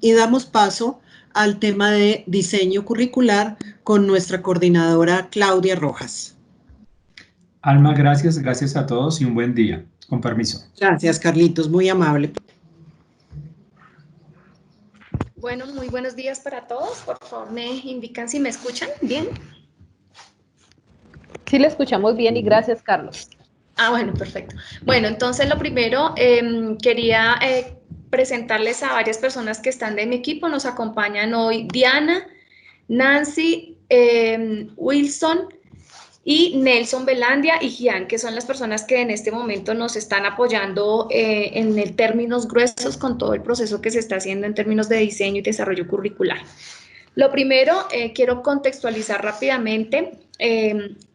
y damos paso al tema de diseño curricular con nuestra coordinadora Claudia Rojas. Alma, gracias, gracias a todos y un buen día. Con permiso. Gracias, Carlitos, muy amable. Bueno, muy buenos días para todos. Por favor, me indican si me escuchan bien. Sí, le escuchamos bien y gracias, Carlos. Bueno, perfecto. Bueno, entonces lo primero, quería presentarles a varias personas que están de mi equipo. Nos acompañan hoy Diana, Nancy, Wilson y Nelson Belandia y Gian, que son las personas que en este momento nos están apoyando en el términos gruesos con todo el proceso que se está haciendo en términos de diseño y desarrollo curricular. Lo primero, quiero contextualizar rápidamente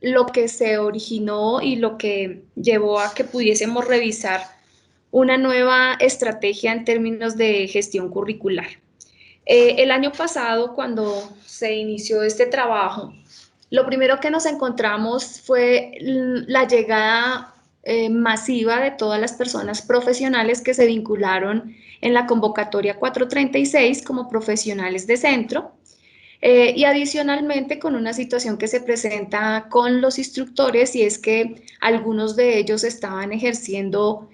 lo que se originó y lo que llevó a que pudiésemos revisar una nueva estrategia en términos de gestión curricular. El año pasado, cuando se inició este trabajo, lo primero que nos encontramos fue la llegada masiva de todas las personas profesionales que se vincularon en la convocatoria 436 como profesionales de centro. Y adicionalmente con una situación que se presenta con los instructores, y es que algunos de ellos estaban ejerciendo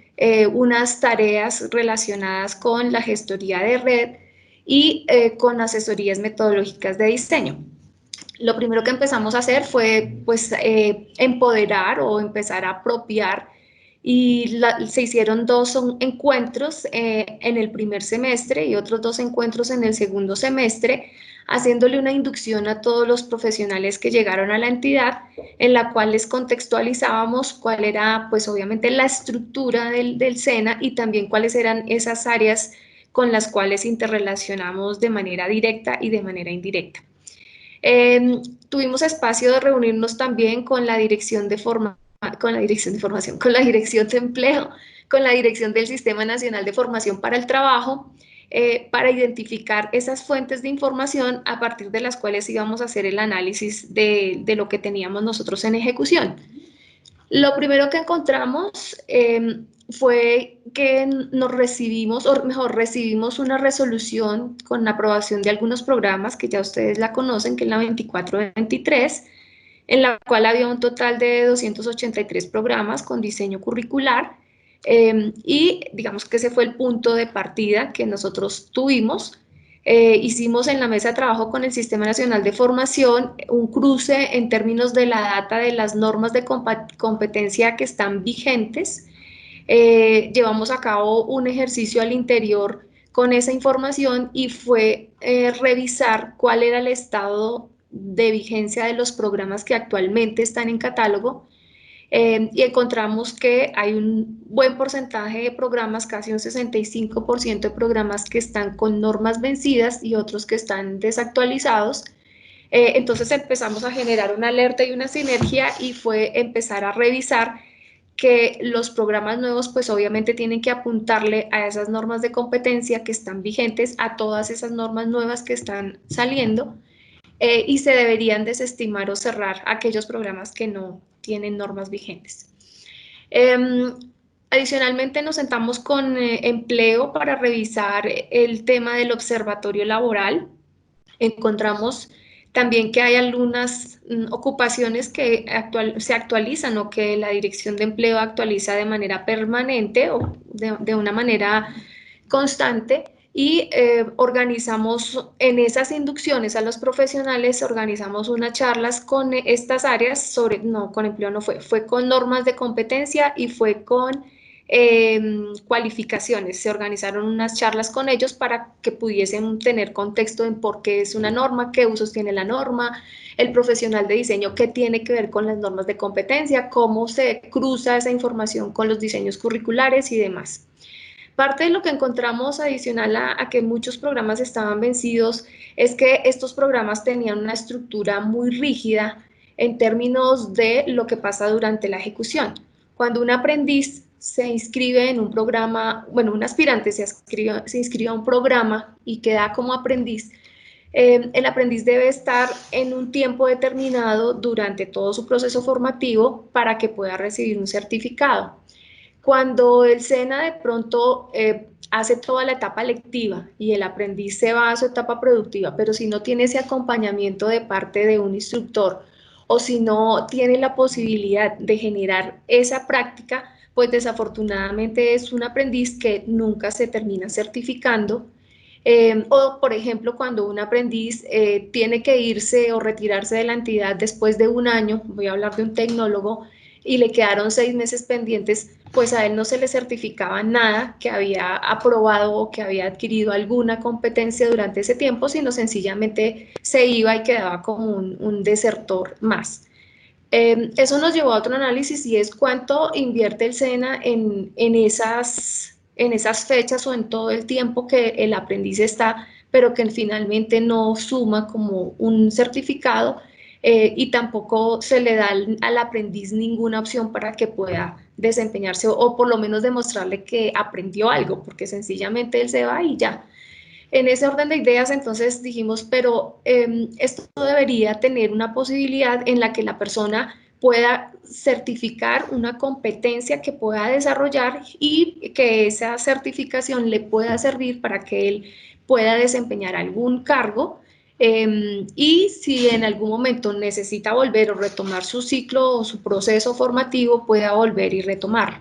unas tareas relacionadas con la gestoría de red y con asesorías metodológicas de diseño. Lo primero que empezamos a hacer fue pues, empoderar o empezar a apropiar, y se hicieron 2 encuentros en el primer semestre y otros 2 encuentros en el segundo semestre, haciéndole una inducción a todos los profesionales que llegaron a la entidad, en la cual les contextualizábamos cuál era, pues obviamente, la estructura del SENA y también cuáles eran esas áreas con las cuales interrelacionamos de manera directa y de manera indirecta. Tuvimos espacio de reunirnos también con la dirección de formación, con la dirección de empleo, con la dirección del Sistema Nacional de Formación para el Trabajo, para identificar esas fuentes de información a partir de las cuales íbamos a hacer el análisis de lo que teníamos nosotros en ejecución. Lo primero que encontramos fue que recibimos una resolución con la aprobación de algunos programas que ya ustedes la conocen, que es la 2423, en la cual había un total de 283 programas con diseño curricular, y digamos que ese fue el punto de partida que nosotros tuvimos. Hicimos en la mesa de trabajo con el Sistema Nacional de Formación un cruce en términos de la data de las normas de competencia que están vigentes. Llevamos a cabo un ejercicio al interior con esa información y fue revisar cuál era el estado de vigencia de los programas que actualmente están en catálogo, y encontramos que hay un buen porcentaje de programas, casi un 65% de programas que están con normas vencidas y otros que están desactualizados. Entonces empezamos a generar una alerta y una sinergia, y fue empezar a revisar que los programas nuevos pues obviamente tienen que apuntarle a esas normas de competencia que están vigentes, a todas esas normas nuevas que están saliendo, y se deberían desestimar o cerrar aquellos programas que no tienen normas vigentes. Adicionalmente nos sentamos con empleo para revisar el tema del observatorio laboral. Encontramos también que hay algunas ocupaciones que se actualizan o que la Dirección de Empleo actualiza de manera permanente o de una manera constante, y organizamos en esas inducciones a los profesionales, organizamos unas charlas con estas áreas sobre, no, con empleo no fue con normas de competencia y fue con cualificaciones. Se organizaron unas charlas con ellos para que pudiesen tener contexto en por qué es una norma, qué usos tiene la norma, el profesional de diseño, qué tiene que ver con las normas de competencia, cómo se cruza esa información con los diseños curriculares y demás. Parte de lo que encontramos adicional a que muchos programas estaban vencidos es que estos programas tenían una estructura muy rígida en términos de lo que pasa durante la ejecución. Cuando un aprendiz se inscribe en un programa, bueno, un aspirante se inscribe a un programa y queda como aprendiz, el aprendiz debe estar en un tiempo determinado durante todo su proceso formativo para que pueda recibir un certificado. Cuando el SENA de pronto hace toda la etapa lectiva y el aprendiz se va a su etapa productiva, pero si no tiene ese acompañamiento de parte de un instructor o si no tiene la posibilidad de generar esa práctica, pues desafortunadamente es un aprendiz que nunca se termina certificando. O, por ejemplo, cuando un aprendiz tiene que irse o retirarse de la entidad después de un año, voy a hablar de un tecnólogo, y le quedaron 6 meses pendientes, pues a él no se le certificaba nada que había aprobado o que había adquirido alguna competencia durante ese tiempo, sino sencillamente se iba y quedaba como un desertor más. Eso nos llevó a otro análisis y es cuánto invierte el SENA en esas fechas o en todo el tiempo que el aprendiz está, pero que finalmente no suma como un certificado y tampoco se le da al aprendiz ninguna opción para que pueda desempeñarse o por lo menos demostrarle que aprendió algo, porque sencillamente él se va y ya. En ese orden de ideas, entonces dijimos, pero esto debería tener una posibilidad en la que la persona pueda certificar una competencia que pueda desarrollar y que esa certificación le pueda servir para que él pueda desempeñar algún cargo y si en algún momento necesita volver o retomar su ciclo o su proceso formativo, pueda volver y retomarlo.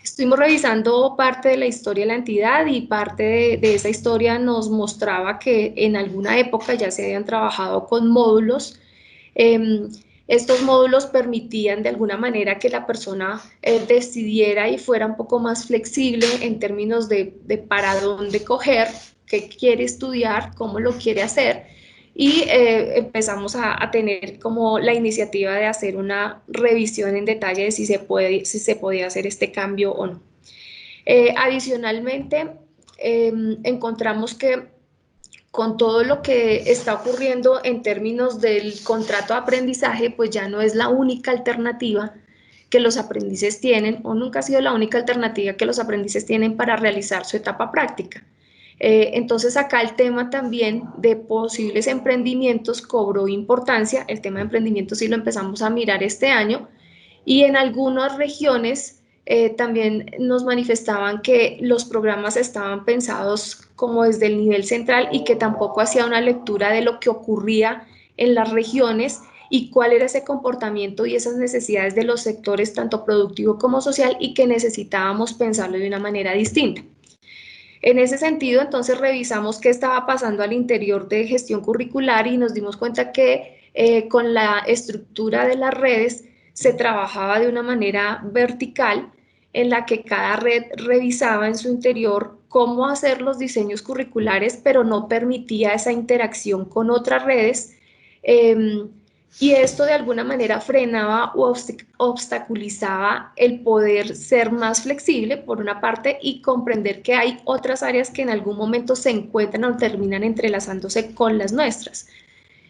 Estuvimos revisando parte de la historia de la entidad y parte de esa historia nos mostraba que en alguna época ya se habían trabajado con módulos. Estos módulos permitían de alguna manera que la persona decidiera y fuera un poco más flexible en términos de para dónde coger, qué quiere estudiar, cómo lo quiere hacer y empezamos a tener como la iniciativa de hacer una revisión en detalle de si se podía hacer este cambio o no. Adicionalmente, encontramos que con todo lo que está ocurriendo en términos del contrato de aprendizaje, pues ya no es la única alternativa que los aprendices tienen, o nunca ha sido la única alternativa que los aprendices tienen para realizar su etapa práctica. Entonces acá el tema también de posibles emprendimientos cobró importancia, el tema de emprendimiento sí lo empezamos a mirar este año y en algunas regiones también nos manifestaban que los programas estaban pensados como desde el nivel central y que tampoco hacía una lectura de lo que ocurría en las regiones y cuál era ese comportamiento y esas necesidades de los sectores tanto productivo como social y que necesitábamos pensarlo de una manera distinta. En ese sentido, entonces revisamos qué estaba pasando al interior de gestión curricular y nos dimos cuenta que con la estructura de las redes se trabajaba de una manera vertical en la que cada red revisaba en su interior cómo hacer los diseños curriculares, pero no permitía esa interacción con otras redes. Y esto de alguna manera frenaba o obstaculizaba el poder ser más flexible, por una parte, y comprender que hay otras áreas que en algún momento se encuentran o terminan entrelazándose con las nuestras.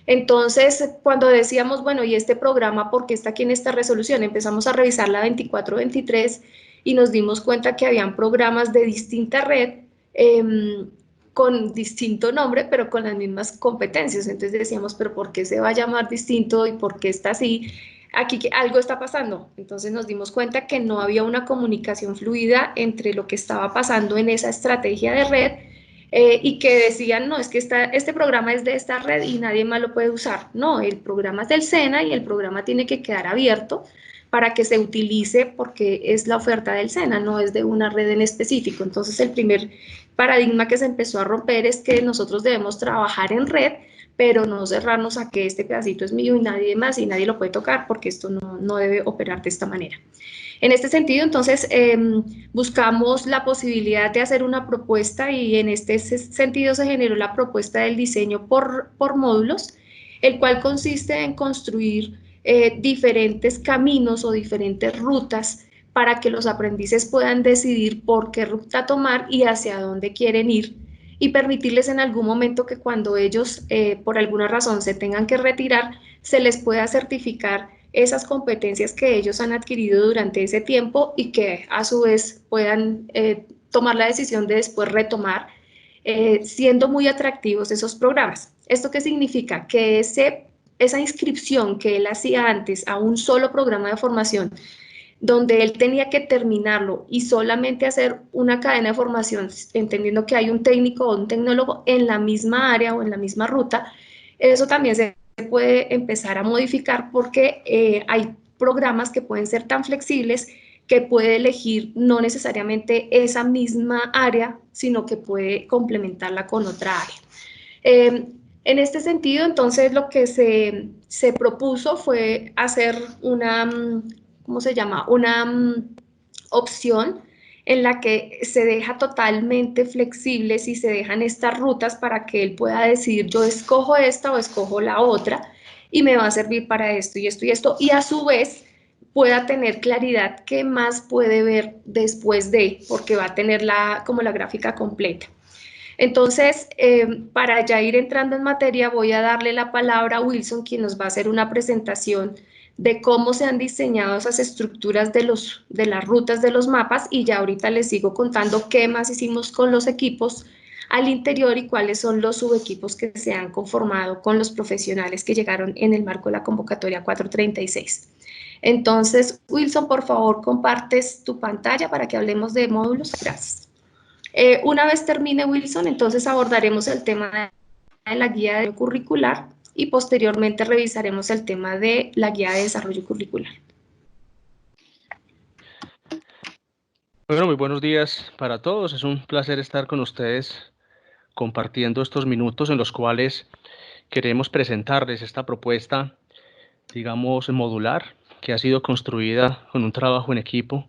Entonces, cuando decíamos, bueno, ¿y este programa por qué está aquí en esta resolución? Empezamos a revisar la 24-23 y nos dimos cuenta que habían programas de distinta red con distinto nombre, pero con las mismas competencias. Entonces decíamos, pero ¿por qué se va a llamar distinto y por qué está así? Aquí que algo está pasando. Entonces nos dimos cuenta que no había una comunicación fluida entre lo que estaba pasando en esa estrategia de red y que decían, no, es que este programa es de esta red y nadie más lo puede usar. No, el programa es del SENA y el programa tiene que quedar abierto para que se utilice porque es la oferta del SENA, no es de una red en específico. Entonces el primer paradigma que se empezó a romper es que nosotros debemos trabajar en red, pero no cerrarnos a que este pedacito es mío y nadie más y nadie lo puede tocar porque esto no debe operar de esta manera. En este sentido, entonces, buscamos la posibilidad de hacer una propuesta y en este sentido se generó la propuesta del diseño por módulos, el cual consiste en construir diferentes caminos o diferentes rutas para que los aprendices puedan decidir por qué ruta tomar y hacia dónde quieren ir y permitirles en algún momento que cuando ellos por alguna razón se tengan que retirar, se les pueda certificar esas competencias que ellos han adquirido durante ese tiempo y que a su vez puedan tomar la decisión de después retomar, siendo muy atractivos esos programas. ¿Esto qué significa? Que esa inscripción que él hacía antes a un solo programa de formación donde él tenía que terminarlo y solamente hacer una cadena de formación, entendiendo que hay un técnico o un tecnólogo en la misma área o en la misma ruta, eso también se puede empezar a modificar porque hay programas que pueden ser tan flexibles que puede elegir no necesariamente esa misma área, sino que puede complementarla con otra área. En este sentido, entonces, lo que se propuso fue hacer una, ¿cómo se llama? Una opción en la que se deja totalmente flexible si se dejan estas rutas para que él pueda decidir yo escojo esta o escojo la otra y me va a servir para esto y esto y esto, y a su vez pueda tener claridad qué más puede ver después de, porque va a tener como la gráfica completa. Entonces, para ya ir entrando en materia, voy a darle la palabra a Wilson, quien nos va a hacer una presentación de cómo se han diseñado esas estructuras de las rutas de los mapas, y ya ahorita les sigo contando qué más hicimos con los equipos al interior y cuáles son los subequipos que se han conformado con los profesionales que llegaron en el marco de la convocatoria 436. Entonces, Wilson, por favor, compartes tu pantalla para que hablemos de módulos. Gracias. Una vez termine Wilson, entonces abordaremos el tema de la guía de curricular y posteriormente revisaremos el tema de la guía de desarrollo curricular. Bueno, muy buenos días para todos. Es un placer estar con ustedes compartiendo estos minutos en los cuales queremos presentarles esta propuesta, digamos, modular, que ha sido construida con un trabajo en equipo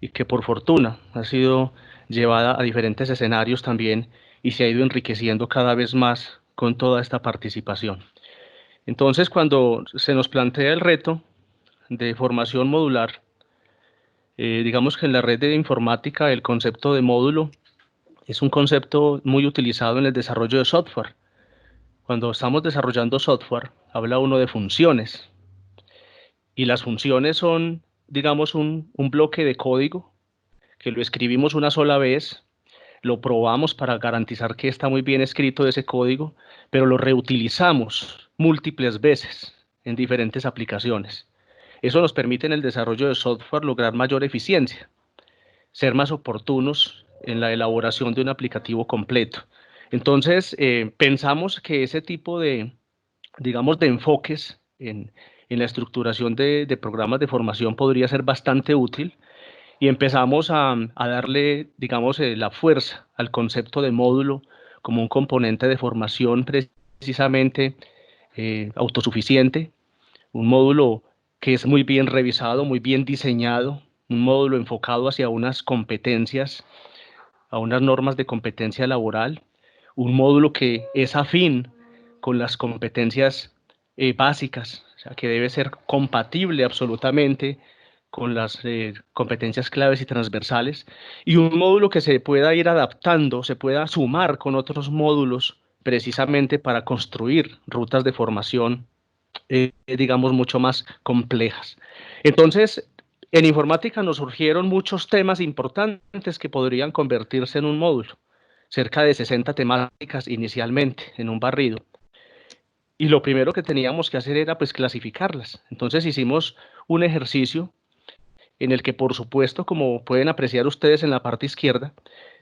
y que por fortuna ha sido llevada a diferentes escenarios también y se ha ido enriqueciendo cada vez más con toda esta participación. Entonces, cuando se nos plantea el reto de formación modular, digamos que en la red de informática el concepto de módulo es un concepto muy utilizado en el desarrollo de software. Cuando estamos desarrollando software, habla uno de funciones. Y las funciones son, digamos, un bloque de código que lo escribimos una sola vez, lo probamos para garantizar que está muy bien escrito ese código, pero lo reutilizamos múltiples veces en diferentes aplicaciones. Eso nos permite en el desarrollo de software lograr mayor eficiencia, ser más oportunos en la elaboración de un aplicativo completo. Entonces, pensamos que ese tipo de, digamos, de enfoques en la estructuración de programas de formación podría ser bastante útil y empezamos a darle, digamos, la fuerza al concepto de módulo como un componente de formación precisamente autosuficiente, un módulo que es muy bien revisado, muy bien diseñado, un módulo enfocado hacia unas competencias, a unas normas de competencia laboral, un módulo que es afín con las competencias básicas, o sea, que debe ser compatible absolutamente con las competencias claves y transversales, y un módulo que se pueda ir adaptando, se pueda sumar con otros módulos precisamente para construir rutas de formación, digamos, mucho más complejas. Entonces, en informática nos surgieron muchos temas importantes que podrían convertirse en un módulo, cerca de 60 temáticas inicialmente en un barrido. Y lo primero que teníamos que hacer era pues clasificarlas. Entonces hicimos un ejercicio en el que, por supuesto, como pueden apreciar ustedes en la parte izquierda,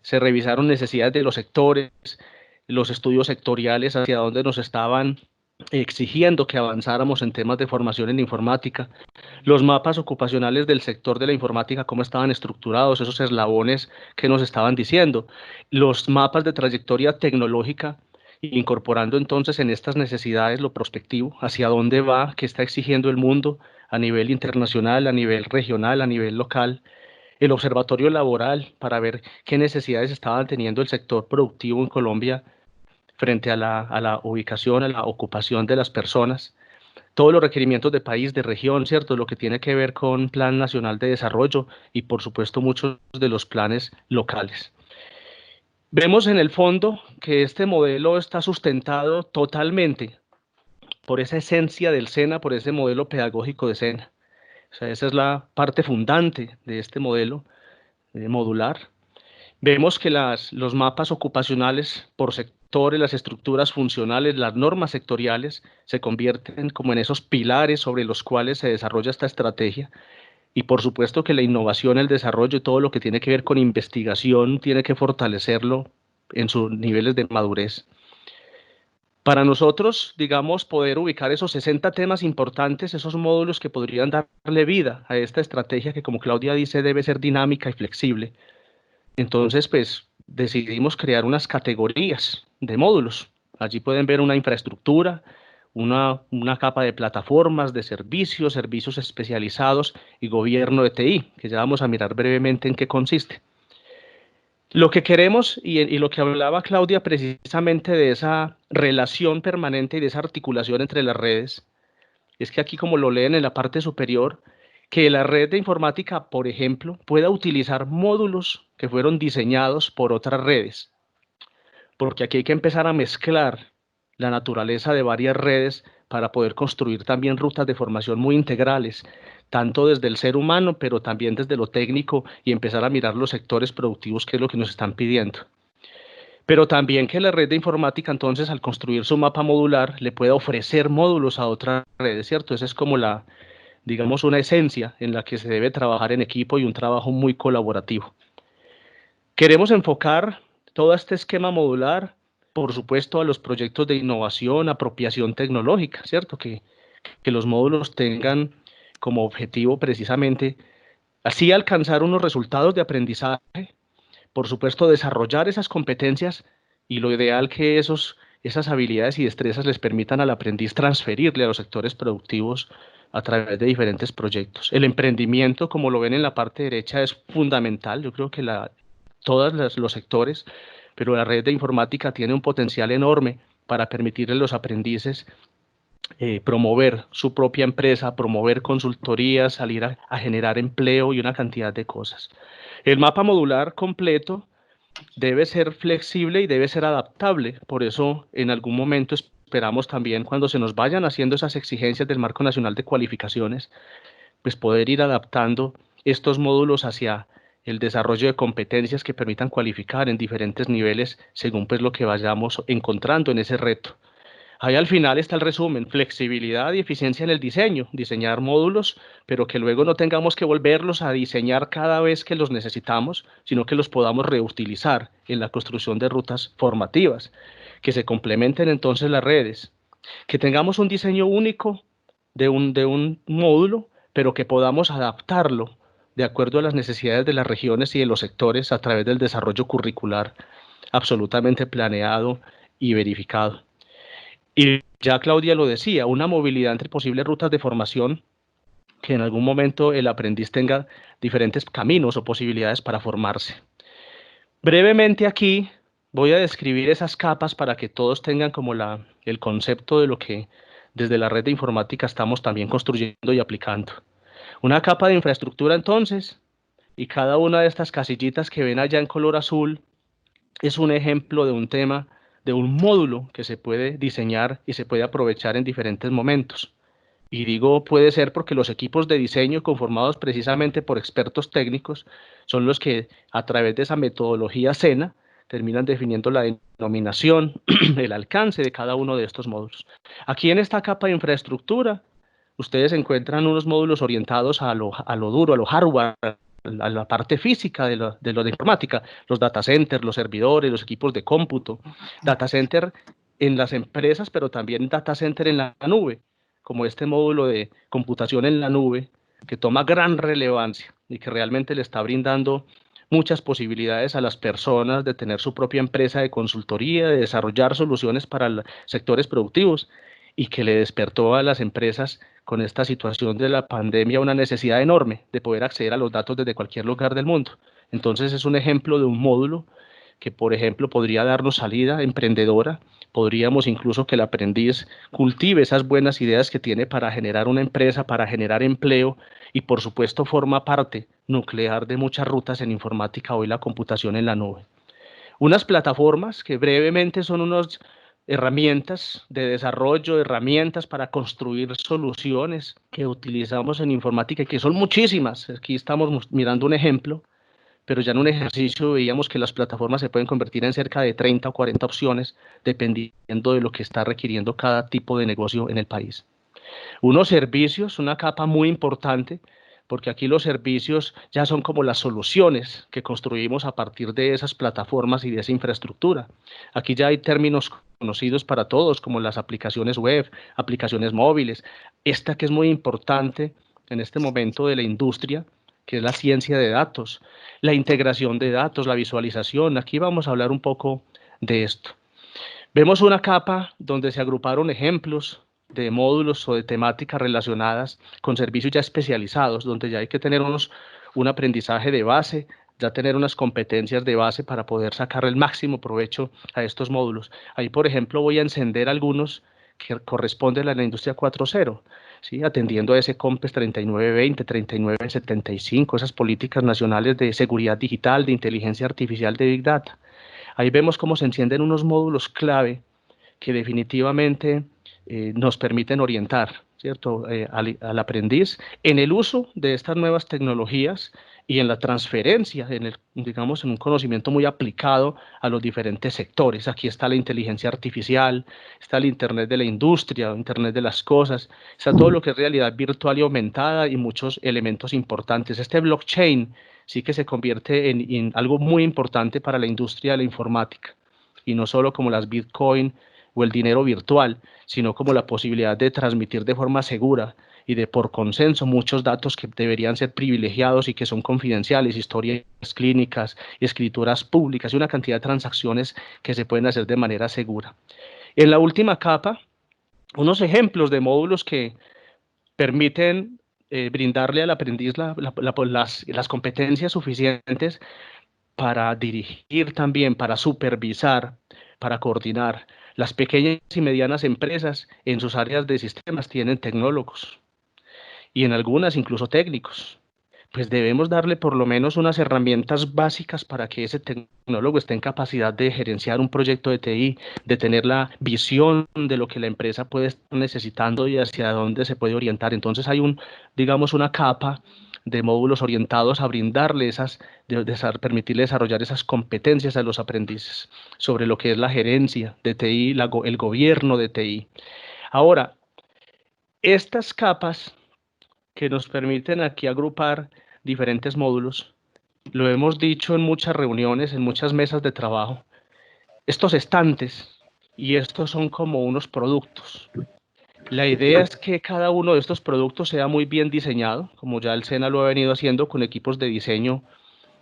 se revisaron necesidades de los sectores, los estudios sectoriales hacia dónde nos estaban exigiendo que avanzáramos en temas de formación en informática, los mapas ocupacionales del sector de la informática, cómo estaban estructurados, esos eslabones que nos estaban diciendo, los mapas de trayectoria tecnológica, incorporando entonces en estas necesidades lo prospectivo, hacia dónde va, qué está exigiendo el mundo a nivel internacional, a nivel regional, a nivel local, el observatorio laboral para ver qué necesidades estaban teniendo el sector productivo en Colombia frente a la ubicación, a la ocupación de las personas, todos los requerimientos de país, de región, ¿cierto? Lo que tiene que ver con Plan Nacional de Desarrollo y, por supuesto, muchos de los planes locales. Vemos en el fondo que este modelo está sustentado totalmente por esa esencia del SENA, por ese modelo pedagógico de SENA. O sea, esa es la parte fundante de este modelo modular. Vemos que los mapas ocupacionales por sectores, las estructuras funcionales, las normas sectoriales se convierten como en esos pilares sobre los cuales se desarrolla esta estrategia. Y por supuesto que la innovación, el desarrollo y todo lo que tiene que ver con investigación tiene que fortalecerlo en sus niveles de madurez. Para nosotros, digamos, poder ubicar esos 60 temas importantes, esos módulos que podrían darle vida a esta estrategia que, como Claudia dice, debe ser dinámica y flexible. Entonces, pues, decidimos crear unas categorías de módulos. Allí pueden ver una infraestructura, una capa de plataformas, de servicios, servicios especializados y gobierno de TI, que ya vamos a mirar brevemente en qué consiste. Lo que queremos y lo que hablaba Claudia precisamente de esa relación permanente y de esa articulación entre las redes, es que aquí, como lo leen en la parte superior, que la red de informática, por ejemplo, pueda utilizar módulos que fueron diseñados por otras redes, porque aquí hay que empezar a mezclar la naturaleza de varias redes para poder construir también rutas de formación muy integrales, tanto desde el ser humano, pero también desde lo técnico y empezar a mirar los sectores productivos, que es lo que nos están pidiendo. Pero también que la red de informática, entonces, al construir su mapa modular, le pueda ofrecer módulos a otras redes, ¿cierto? Esa es como la, digamos, una esencia en la que se debe trabajar en equipo y un trabajo muy colaborativo. Queremos enfocar todo este esquema modular, por supuesto, a los proyectos de innovación, apropiación tecnológica, ¿cierto? Que los módulos tengan como objetivo precisamente así alcanzar unos resultados de aprendizaje, por supuesto, desarrollar esas competencias y lo ideal que esas habilidades y destrezas les permitan al aprendiz transferirle a los sectores productivos a través de diferentes proyectos. El emprendimiento, como lo ven en la parte derecha, es fundamental. Yo creo que todos los sectores, pero la red de informática tiene un potencial enorme para permitirle a los aprendices promover su propia empresa, promover consultorías, salir a generar empleo y una cantidad de cosas. El mapa modular completo debe ser flexible y debe ser adaptable. Por eso, en algún momento esperamos también, cuando se nos vayan haciendo esas exigencias del Marco Nacional de Cualificaciones, pues poder ir adaptando estos módulos hacia el desarrollo de competencias que permitan cualificar en diferentes niveles según pues lo que vayamos encontrando en ese reto. Ahí al final está el resumen: flexibilidad y eficiencia en el diseño, diseñar módulos, pero que luego no tengamos que volverlos a diseñar cada vez que los necesitamos, sino que los podamos reutilizar en la construcción de rutas formativas, que se complementen entonces las redes, que tengamos un diseño único de un módulo, pero que podamos adaptarlo de acuerdo a las necesidades de las regiones y de los sectores a través del desarrollo curricular absolutamente planeado y verificado. Y ya Claudia lo decía, una movilidad entre posibles rutas de formación, que en algún momento el aprendiz tenga diferentes caminos o posibilidades para formarse. Brevemente aquí voy a describir esas capas para que todos tengan como el concepto de lo que desde la red de informática estamos también construyendo y aplicando. Una capa de infraestructura entonces, y cada una de estas casillitas que ven allá en color azul es un ejemplo de un tema, de un módulo que se puede diseñar y se puede aprovechar en diferentes momentos. Y digo puede ser porque los equipos de diseño conformados precisamente por expertos técnicos son los que a través de esa metodología SENA terminan definiendo la denominación, el alcance de cada uno de estos módulos. Aquí en esta capa de infraestructura, ustedes encuentran unos módulos orientados a lo duro, a lo hardware, a la parte física de informática, los data centers, los servidores, los equipos de cómputo, data center en las empresas, pero también data center en la nube, como este módulo de computación en la nube, que toma gran relevancia y que realmente le está brindando muchas posibilidades a las personas de tener su propia empresa de consultoría, de desarrollar soluciones para sectores productivos, y que le despertó a las empresas con esta situación de la pandemia una necesidad enorme de poder acceder a los datos desde cualquier lugar del mundo. Entonces es un ejemplo de un módulo que, por ejemplo, podría darnos salida emprendedora. Podríamos incluso que el aprendiz cultive esas buenas ideas que tiene para generar una empresa, para generar empleo, y por supuesto forma parte nuclear de muchas rutas en informática, hoy la computación en la nube. Unas plataformas que brevemente son unas herramientas de desarrollo, herramientas para construir soluciones que utilizamos en informática y que son muchísimas. Aquí estamos mirando un ejemplo, pero ya en un ejercicio veíamos que las plataformas se pueden convertir en cerca de 30 o 40 opciones dependiendo de lo que está requiriendo cada tipo de negocio en el país. Unos servicios, una capa muy importante porque aquí los servicios ya son como las soluciones que construimos a partir de esas plataformas y de esa infraestructura. Aquí ya hay términos conocidos para todos, como las aplicaciones web, aplicaciones móviles. Esta que es muy importante en este momento de la industria, que es la ciencia de datos, la integración de datos, la visualización. Aquí vamos a hablar un poco de esto. Vemos una capa donde se agruparon ejemplos de módulos o de temáticas relacionadas con servicios ya especializados, donde ya hay que tener un aprendizaje de base, ya tener unas competencias de base para poder sacar el máximo provecho a estos módulos. Ahí, por ejemplo, voy a encender algunos que corresponden a la industria 4.0, ¿sí? Atendiendo a ese COMPES 3920, 3975, esas políticas nacionales de seguridad digital, de inteligencia artificial, de Big Data. Ahí vemos cómo se encienden unos módulos clave que definitivamente nos permiten orientar, ¿cierto? Al aprendiz en el uso de estas nuevas tecnologías y en la transferencia, digamos, en un conocimiento muy aplicado a los diferentes sectores. Aquí está la inteligencia artificial, está el Internet de la industria, Internet de las cosas, está todo lo que es realidad virtual y aumentada y muchos elementos importantes. Este blockchain sí que se convierte en algo muy importante para la industria de la informática, y no solo como las Bitcoin o el dinero virtual, sino como la posibilidad de transmitir de forma segura y de por consenso muchos datos que deberían ser privilegiados y que son confidenciales, historias clínicas, escrituras públicas y una cantidad de transacciones que se pueden hacer de manera segura. En la última capa, unos ejemplos de módulos que permiten brindarle al aprendiz las competencias suficientes para dirigir también, para supervisar, para coordinar. Las pequeñas y medianas empresas en sus áreas de sistemas tienen tecnólogos y en algunas incluso técnicos. Pues debemos darle por lo menos unas herramientas básicas para que ese tecnólogo esté en capacidad de gerenciar un proyecto de TI, de tener la visión de lo que la empresa puede estar necesitando y hacia dónde se puede orientar. Entonces hay digamos, una capa de módulos orientados a brindarle permitirle desarrollar esas competencias a los aprendices sobre lo que es la gerencia de TI, el gobierno de TI. Ahora, estas capas que nos permiten aquí agrupar diferentes módulos, lo hemos dicho en muchas reuniones, en muchas mesas de trabajo, estos estantes, y estos son como unos productos. La idea es que cada uno de estos productos sea muy bien diseñado, como ya el SENA lo ha venido haciendo con equipos de diseño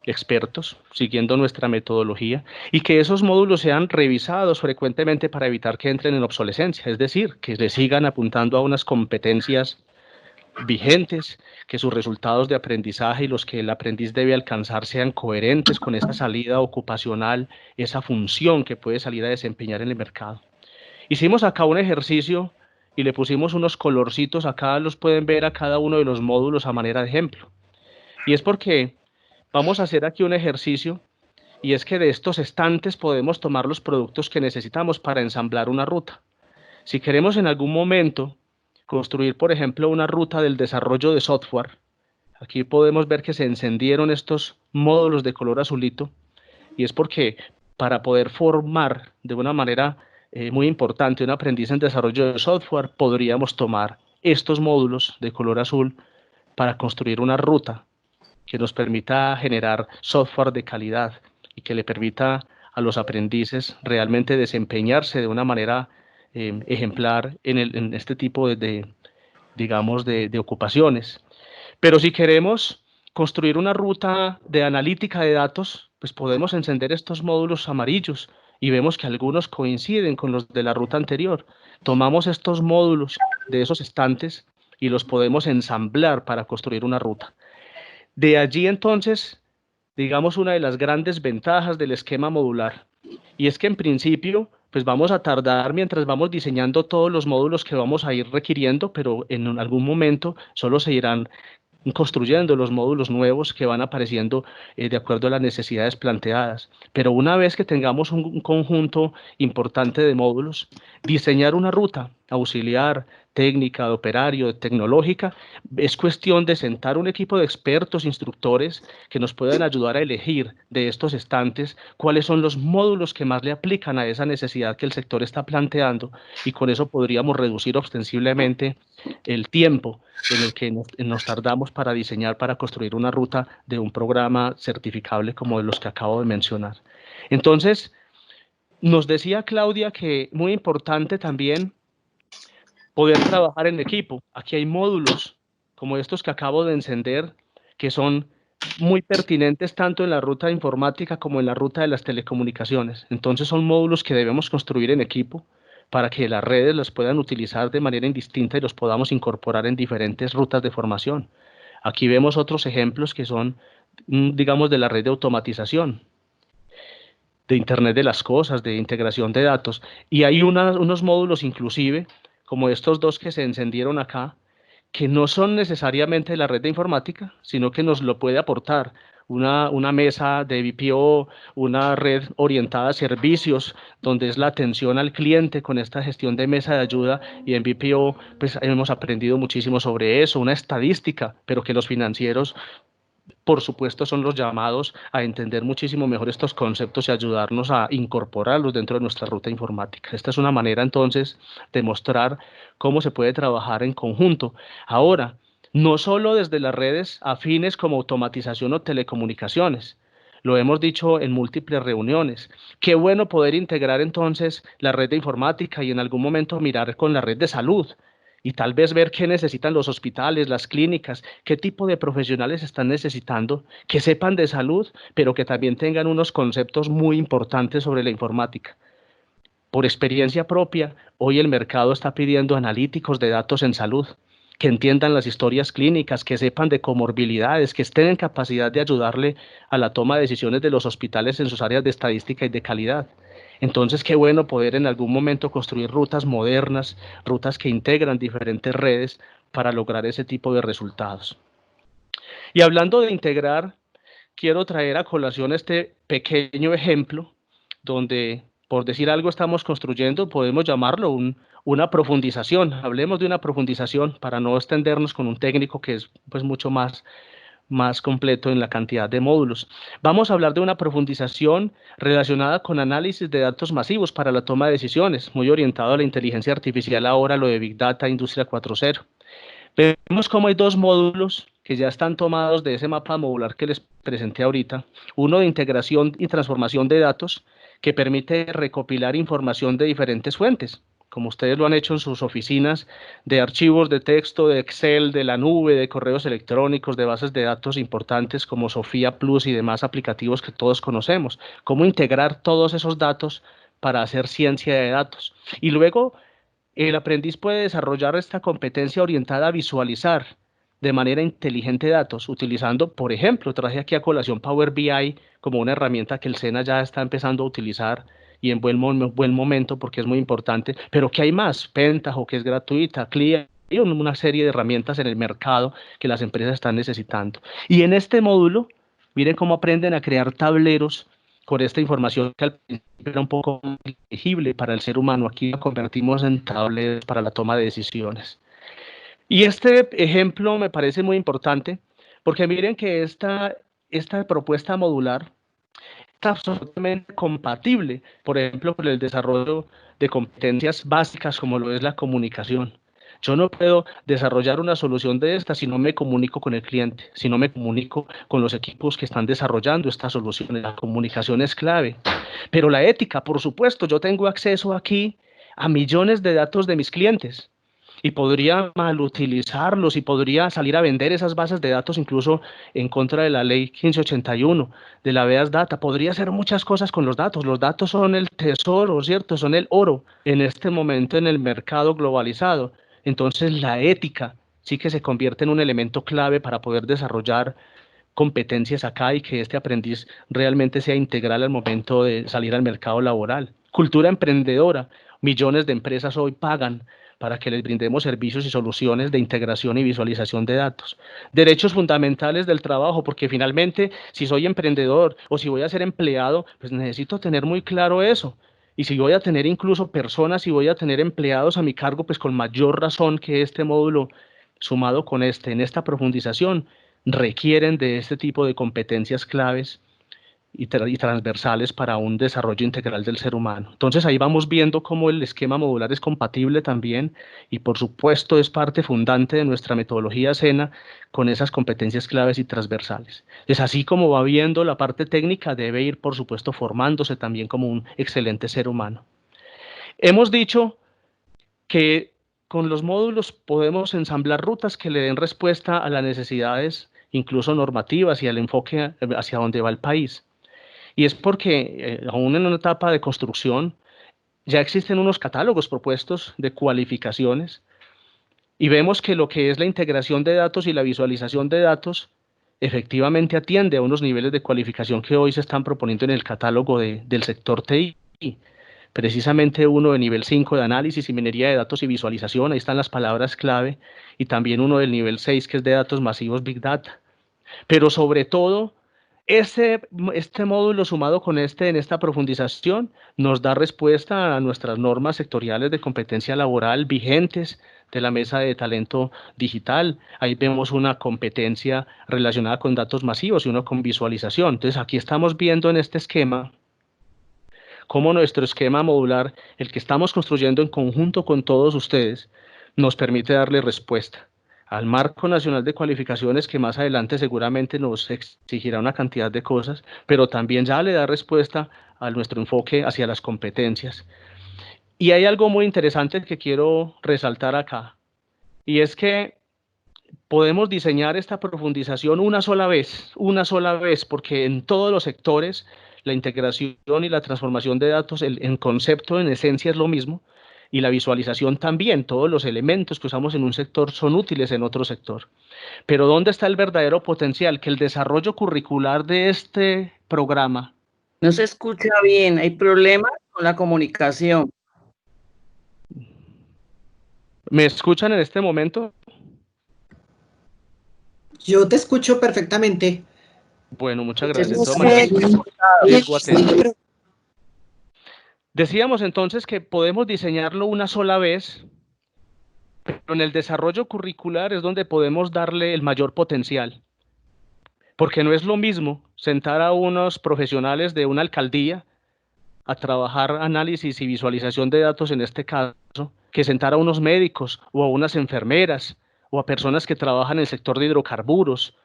expertos, siguiendo nuestra metodología, y que esos módulos sean revisados frecuentemente para evitar que entren en obsolescencia, es decir, que le sigan apuntando a unas competencias vigentes, que sus resultados de aprendizaje y los que el aprendiz debe alcanzar sean coherentes con esa salida ocupacional, esa función que puede salir a desempeñar en el mercado. Hicimos acá un ejercicio y le pusimos unos colorcitos, acá los pueden ver a cada uno de los módulos a manera de ejemplo. Y es porque vamos a hacer aquí un ejercicio, y es que de estos estantes podemos tomar los productos que necesitamos para ensamblar una ruta. Si queremos en algún momento construir, por ejemplo, una ruta del desarrollo de software, aquí podemos ver que se encendieron estos módulos de color azulito, y es porque para poder formar de una manera muy importante un aprendiz en desarrollo de software, podríamos tomar estos módulos de color azul para construir una ruta que nos permita generar software de calidad y que le permita a los aprendices realmente desempeñarse de una manera ejemplar en este tipo digamos, de ocupaciones. Pero si queremos construir una ruta de analítica de datos, pues podemos encender estos módulos amarillos y vemos que algunos coinciden con los de la ruta anterior. Tomamos estos módulos de esos estantes y los podemos ensamblar para construir una ruta. De allí entonces, digamos, una de las grandes ventajas del esquema modular, y es que en principio, pues vamos a tardar mientras vamos diseñando todos los módulos que vamos a ir requiriendo, pero en algún momento solo se irán construyendo los módulos nuevos que van apareciendo de acuerdo a las necesidades planteadas. Pero una vez que tengamos un conjunto importante de módulos, Diseñar una ruta auxiliar, técnica, de operario, de tecnológica, es cuestión de sentar un equipo de expertos, instructores, que nos puedan ayudar a elegir de estos estantes cuáles son los módulos que más le aplican a esa necesidad que el sector está planteando, y con eso podríamos reducir ostensiblemente el tiempo en el que nos tardamos para diseñar, para construir una ruta de un programa certificable como de los que acabo de mencionar. Entonces, nos decía Claudia que muy importante también poder trabajar en equipo. Aquí hay módulos como estos que acabo de encender que son muy pertinentes tanto en la ruta informática como en la ruta de las telecomunicaciones. Entonces son módulos que debemos construir en equipo para que las redes los puedan utilizar de manera indistinta y los podamos incorporar en diferentes rutas de formación. Aquí vemos otros ejemplos que son, digamos, de la red de automatización, de Internet de las cosas, de integración de datos. Y hay unos módulos inclusive, como estos dos que se encendieron acá, que no son necesariamente de la red de informática, sino que nos lo puede aportar una mesa de BPO, una red orientada a servicios, donde es la atención al cliente con esta gestión de mesa de ayuda, y en BPO pues hemos aprendido muchísimo sobre eso, una estadística, pero que los financieros por supuesto, son los llamados a entender muchísimo mejor estos conceptos y ayudarnos a incorporarlos dentro de nuestra ruta informática. Esta es una manera, entonces, de mostrar cómo se puede trabajar en conjunto. Ahora, no solo desde las redes afines como automatización o telecomunicaciones. Lo hemos dicho en múltiples reuniones. Qué bueno poder integrar entonces la red de informática y en algún momento mirar con la red de salud y tal vez ver qué necesitan los hospitales, las clínicas, qué tipo de profesionales están necesitando, que sepan de salud, pero que también tengan unos conceptos muy importantes sobre la informática. Por experiencia propia, hoy el mercado está pidiendo analíticos de datos en salud, que entiendan las historias clínicas, que sepan de comorbilidades, que estén en capacidad de ayudarle a la toma de decisiones de los hospitales en sus áreas de estadística y de calidad. Entonces, qué bueno poder en algún momento construir rutas modernas, rutas que integran diferentes redes para lograr ese tipo de resultados. Y hablando de integrar, quiero traer a colación este pequeño ejemplo donde, por decir algo, estamos construyendo, podemos llamarlo una profundización. Hablemos de una profundización para no extendernos con un técnico que es pues mucho más completo en la cantidad de módulos. Vamos a hablar de una profundización relacionada con análisis de datos masivos para la toma de decisiones, muy orientado a la inteligencia artificial ahora, lo de Big Data, Industria 4.0. Vemos cómo hay dos módulos que ya están tomados de ese mapa modular que les presenté ahorita. Uno de integración y transformación de datos, que permite recopilar información de diferentes fuentes, como ustedes lo han hecho en sus oficinas, de archivos de texto, de Excel, de la nube, de correos electrónicos, de bases de datos importantes como Sofía Plus y demás aplicativos que todos conocemos. Cómo integrar todos esos datos para hacer ciencia de datos. Y luego el aprendiz puede desarrollar esta competencia orientada a visualizar de manera inteligente datos, utilizando, por ejemplo, traje aquí a colación Power BI como una herramienta que el SENA ya está empezando a utilizar y en buen momento porque es muy importante, pero ¿qué hay más? Pentaho, que es gratuita, CLIA, y una serie de herramientas en el mercado que las empresas están necesitando. Y en este módulo, miren cómo aprenden a crear tableros con esta información que al principio era un poco legible para el ser humano. Aquí la convertimos en tableros para la toma de decisiones. Y este ejemplo me parece muy importante porque miren que esta propuesta modular está absolutamente compatible, por ejemplo, con el desarrollo de competencias básicas como lo es la comunicación. Yo no puedo desarrollar una solución de esta si no me comunico con el cliente, si no me comunico con los equipos que están desarrollando esta solución. La comunicación es clave. Pero la ética, por supuesto, yo tengo acceso aquí a millones de datos de mis clientes y podría mal utilizarlos y podría salir a vender esas bases de datos incluso en contra de la ley 1581 de la Veas Data. Podría hacer muchas cosas con los datos. Los datos son el tesoro, ¿cierto? Son el oro en este momento en el mercado globalizado. Entonces la ética sí que se convierte en un elemento clave para poder desarrollar competencias acá y que este aprendiz realmente sea integral al momento de salir al mercado laboral. Cultura emprendedora. Millones de empresas hoy pagan para que les brindemos servicios y soluciones de integración y visualización de datos. Derechos fundamentales del trabajo, porque finalmente si soy emprendedor o si voy a ser empleado, pues necesito tener muy claro eso. Y si voy a tener incluso personas y voy a tener empleados a mi cargo, pues con mayor razón que este módulo sumado con en esta profundización, requieren de este tipo de competencias claves y transversales para un desarrollo integral del ser humano. Entonces ahí vamos viendo cómo el esquema modular es compatible también y por supuesto es parte fundante de nuestra metodología SENA con esas competencias claves y transversales. Es así como va viendo la parte técnica, debe ir por supuesto formándose también como un excelente ser humano. Hemos dicho que con los módulos podemos ensamblar rutas que le den respuesta a las necesidades incluso normativas y al enfoque hacia dónde va el país. Y es porque aún en una etapa de construcción ya existen unos catálogos propuestos de cualificaciones y vemos que lo que es la integración de datos y la visualización de datos efectivamente atiende a unos niveles de cualificación que hoy se están proponiendo en el catálogo del sector TI. Precisamente uno de nivel 5 de análisis y minería de datos y visualización, ahí están las palabras clave, y también uno del nivel 6 que es de datos masivos Big Data. Pero sobre todo, este módulo sumado con en esta profundización nos da respuesta a nuestras normas sectoriales de competencia laboral vigentes de la Mesa de Talento Digital. Ahí vemos una competencia relacionada con datos masivos y una con visualización. Entonces aquí estamos viendo en este esquema cómo nuestro esquema modular, el que estamos construyendo en conjunto con todos ustedes, nos permite darle respuesta al Marco Nacional de Cualificaciones, que más adelante seguramente nos exigirá una cantidad de cosas, pero también ya le da respuesta a nuestro enfoque hacia las competencias. Y hay algo muy interesante que quiero resaltar acá, y es que podemos diseñar esta profundización una sola vez, porque en todos los sectores la integración y la transformación de datos, en concepto, en esencia es lo mismo, y la visualización también, todos los elementos que usamos en un sector son útiles en otro sector. Pero ¿dónde está el verdadero potencial? Que el desarrollo curricular de este programa... No se escucha bien, hay problemas con la comunicación. ¿Me escuchan en este momento? Yo te escucho perfectamente. Bueno, muchas gracias. De Se todas escucha maneras, sigo atento. Pero Decíamos entonces que podemos diseñarlo una sola vez, pero en el desarrollo curricular es donde podemos darle el mayor potencial, porque no es lo mismo sentar a unos profesionales de una alcaldía a trabajar análisis y visualización de datos en este caso, que sentar a unos médicos o a unas enfermeras o a personas que trabajan en el sector de hidrocarburos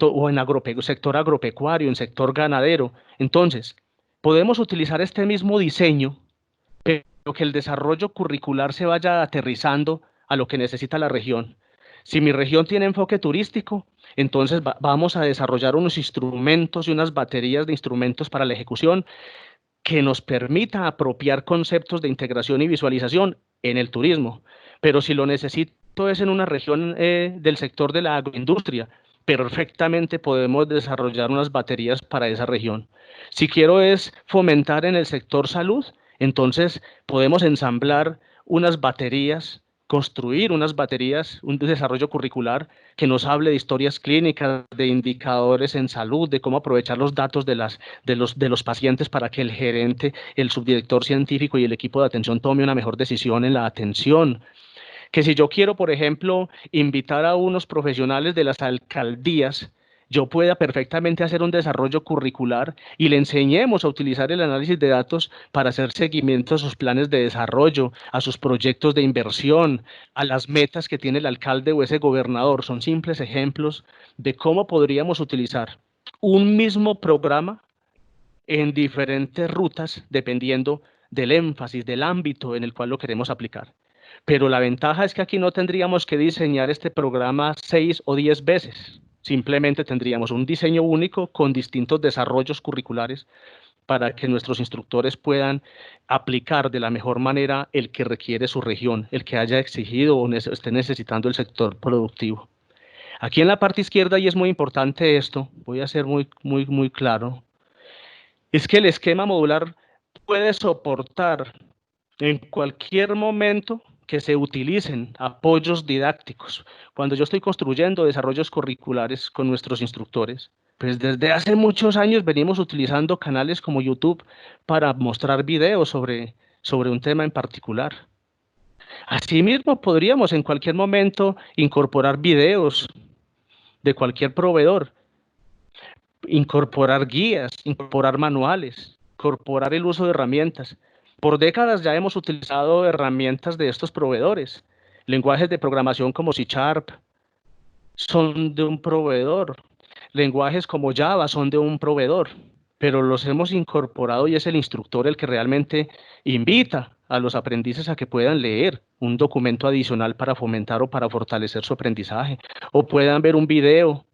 o en sector agropecuario, en sector ganadero. Entonces, podemos utilizar este mismo diseño, pero que el desarrollo curricular se vaya aterrizando a lo que necesita la región. Si mi región tiene enfoque turístico, entonces vamos a desarrollar unos instrumentos y unas baterías de instrumentos para la ejecución que nos permita apropiar conceptos de integración y visualización en el turismo. Pero si lo necesito es en una región del sector de la agroindustria, perfectamente podemos desarrollar unas baterías para esa región. Si quiero es fomentar en el sector salud, entonces podemos ensamblar unas baterías, construir unas baterías, un desarrollo curricular que nos hable de historias clínicas, de indicadores en salud, de cómo aprovechar los datos de los pacientes para que el gerente, el subdirector científico y el equipo de atención tome una mejor decisión en la atención. Que si yo quiero, por ejemplo, invitar a unos profesionales de las alcaldías, yo pueda perfectamente hacer un desarrollo curricular y le enseñemos a utilizar el análisis de datos para hacer seguimiento a sus planes de desarrollo, a sus proyectos de inversión, a las metas que tiene el alcalde o ese gobernador. Son simples ejemplos de cómo podríamos utilizar un mismo programa en diferentes rutas dependiendo del énfasis, del ámbito en el cual lo queremos aplicar. Pero la ventaja es que aquí no tendríamos que diseñar este programa 6 o 10 veces. Simplemente tendríamos un diseño único con distintos desarrollos curriculares para que nuestros instructores puedan aplicar de la mejor manera el que requiere su región, el que haya exigido o esté necesitando el sector productivo. Aquí en la parte izquierda, y es muy importante esto, voy a ser muy claro, es que el esquema modular puede soportar en cualquier momento que se utilicen apoyos didácticos. Cuando yo estoy construyendo desarrollos curriculares con nuestros instructores, Pues desde hace muchos años venimos utilizando canales como YouTube para mostrar videos sobre un tema en particular. Asimismo, podríamos en cualquier momento incorporar videos de cualquier proveedor, incorporar guías, incorporar manuales, incorporar el uso de herramientas. Por décadas ya hemos utilizado herramientas de estos proveedores. Lenguajes de programación como C# son de un proveedor. Lenguajes como Java son de un proveedor, pero los hemos incorporado y es el instructor el que realmente invita a los aprendices a que puedan leer un documento adicional para fomentar o para fortalecer su aprendizaje, o puedan ver un video,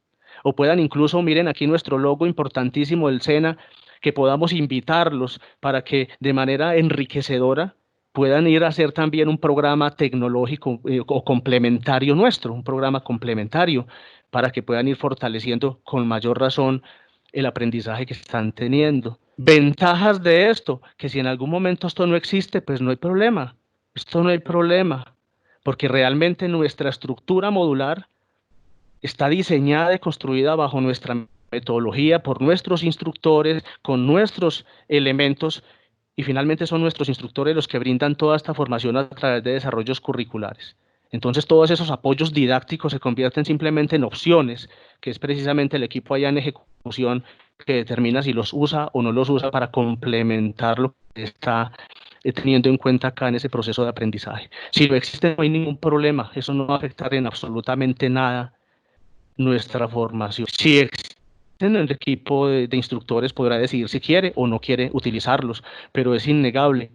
o puedan incluso, miren aquí nuestro logo importantísimo del SENA, que podamos invitarlos para que de manera enriquecedora puedan ir a hacer también un programa tecnológico o complementario nuestro, un programa complementario para que puedan ir fortaleciendo con mayor razón el aprendizaje que están teniendo. Ventajas de esto, que si en algún momento esto no existe, pues no hay problema. Esto no hay problema, porque realmente nuestra estructura modular está diseñada y construida bajo nuestra metodología, por nuestros instructores, con nuestros elementos, y finalmente son nuestros instructores los que brindan toda esta formación a través de desarrollos curriculares. Entonces todos esos apoyos didácticos se convierten simplemente en opciones, que es precisamente el equipo allá en ejecución que determina si los usa o no los usa para complementar lo que está teniendo en cuenta acá en ese proceso de aprendizaje. Si no existe, no hay ningún problema, eso no va a afectar en absolutamente nada nuestra formación. Si existe en el equipo de instructores, podrá decidir si quiere o no quiere utilizarlos, pero es innegable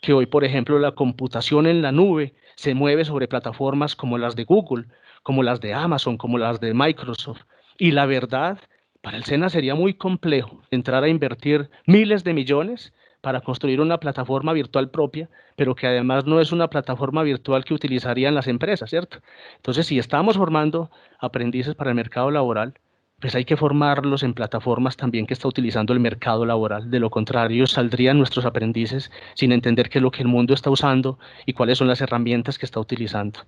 que hoy, por ejemplo, la computación en la nube se mueve sobre plataformas como las de Google, como las de Amazon, como las de Microsoft. Y la verdad, para el SENA sería muy complejo entrar a invertir miles de millones para construir una plataforma virtual propia, pero que además no es una plataforma virtual que utilizarían las empresas, ¿cierto? Entonces, si estamos formando aprendices para el mercado laboral, pues hay que formarlos en plataformas también que está utilizando el mercado laboral. De lo contrario, saldrían nuestros aprendices sin entender qué es lo que el mundo está usando y cuáles son las herramientas que está utilizando.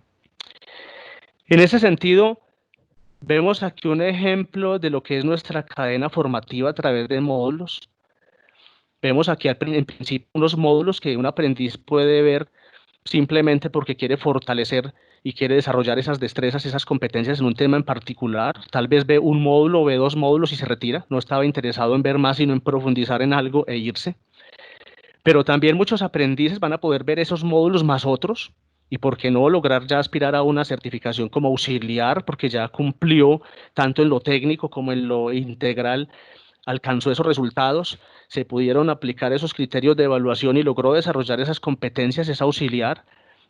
En ese sentido, vemos aquí un ejemplo de lo que es nuestra cadena formativa a través de módulos. Vemos aquí en principio unos módulos que un aprendiz puede ver simplemente porque quiere fortalecer y quiere desarrollar esas destrezas, esas competencias en un tema en particular. Tal vez ve un módulo, ve 2 módulos y se retira. No estaba interesado en ver más, sino en profundizar en algo e irse. Pero también muchos aprendices van a poder ver esos módulos más otros y por qué no lograr ya aspirar a una certificación como auxiliar, porque ya cumplió tanto en lo técnico como en lo integral, alcanzó esos resultados, se pudieron aplicar esos criterios de evaluación y logró desarrollar esas competencias, es auxiliar.